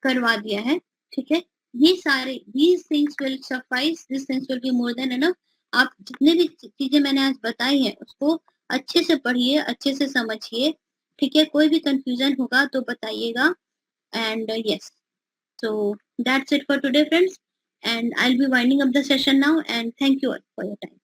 करवा दिया है। ठीक है, ये सारे these things will suffice, these things will be more than enough। आप जितने भी चीजें मैंने आज बताई हैं उसको अच्छे से पढ़िए, अच्छे से समझिए। ठीक है, कोई भी कंफ्यूजन होगा तो बताइएगा। And yes, so that's it for today friends, and I'll be winding up the session now, and thank you all for your time।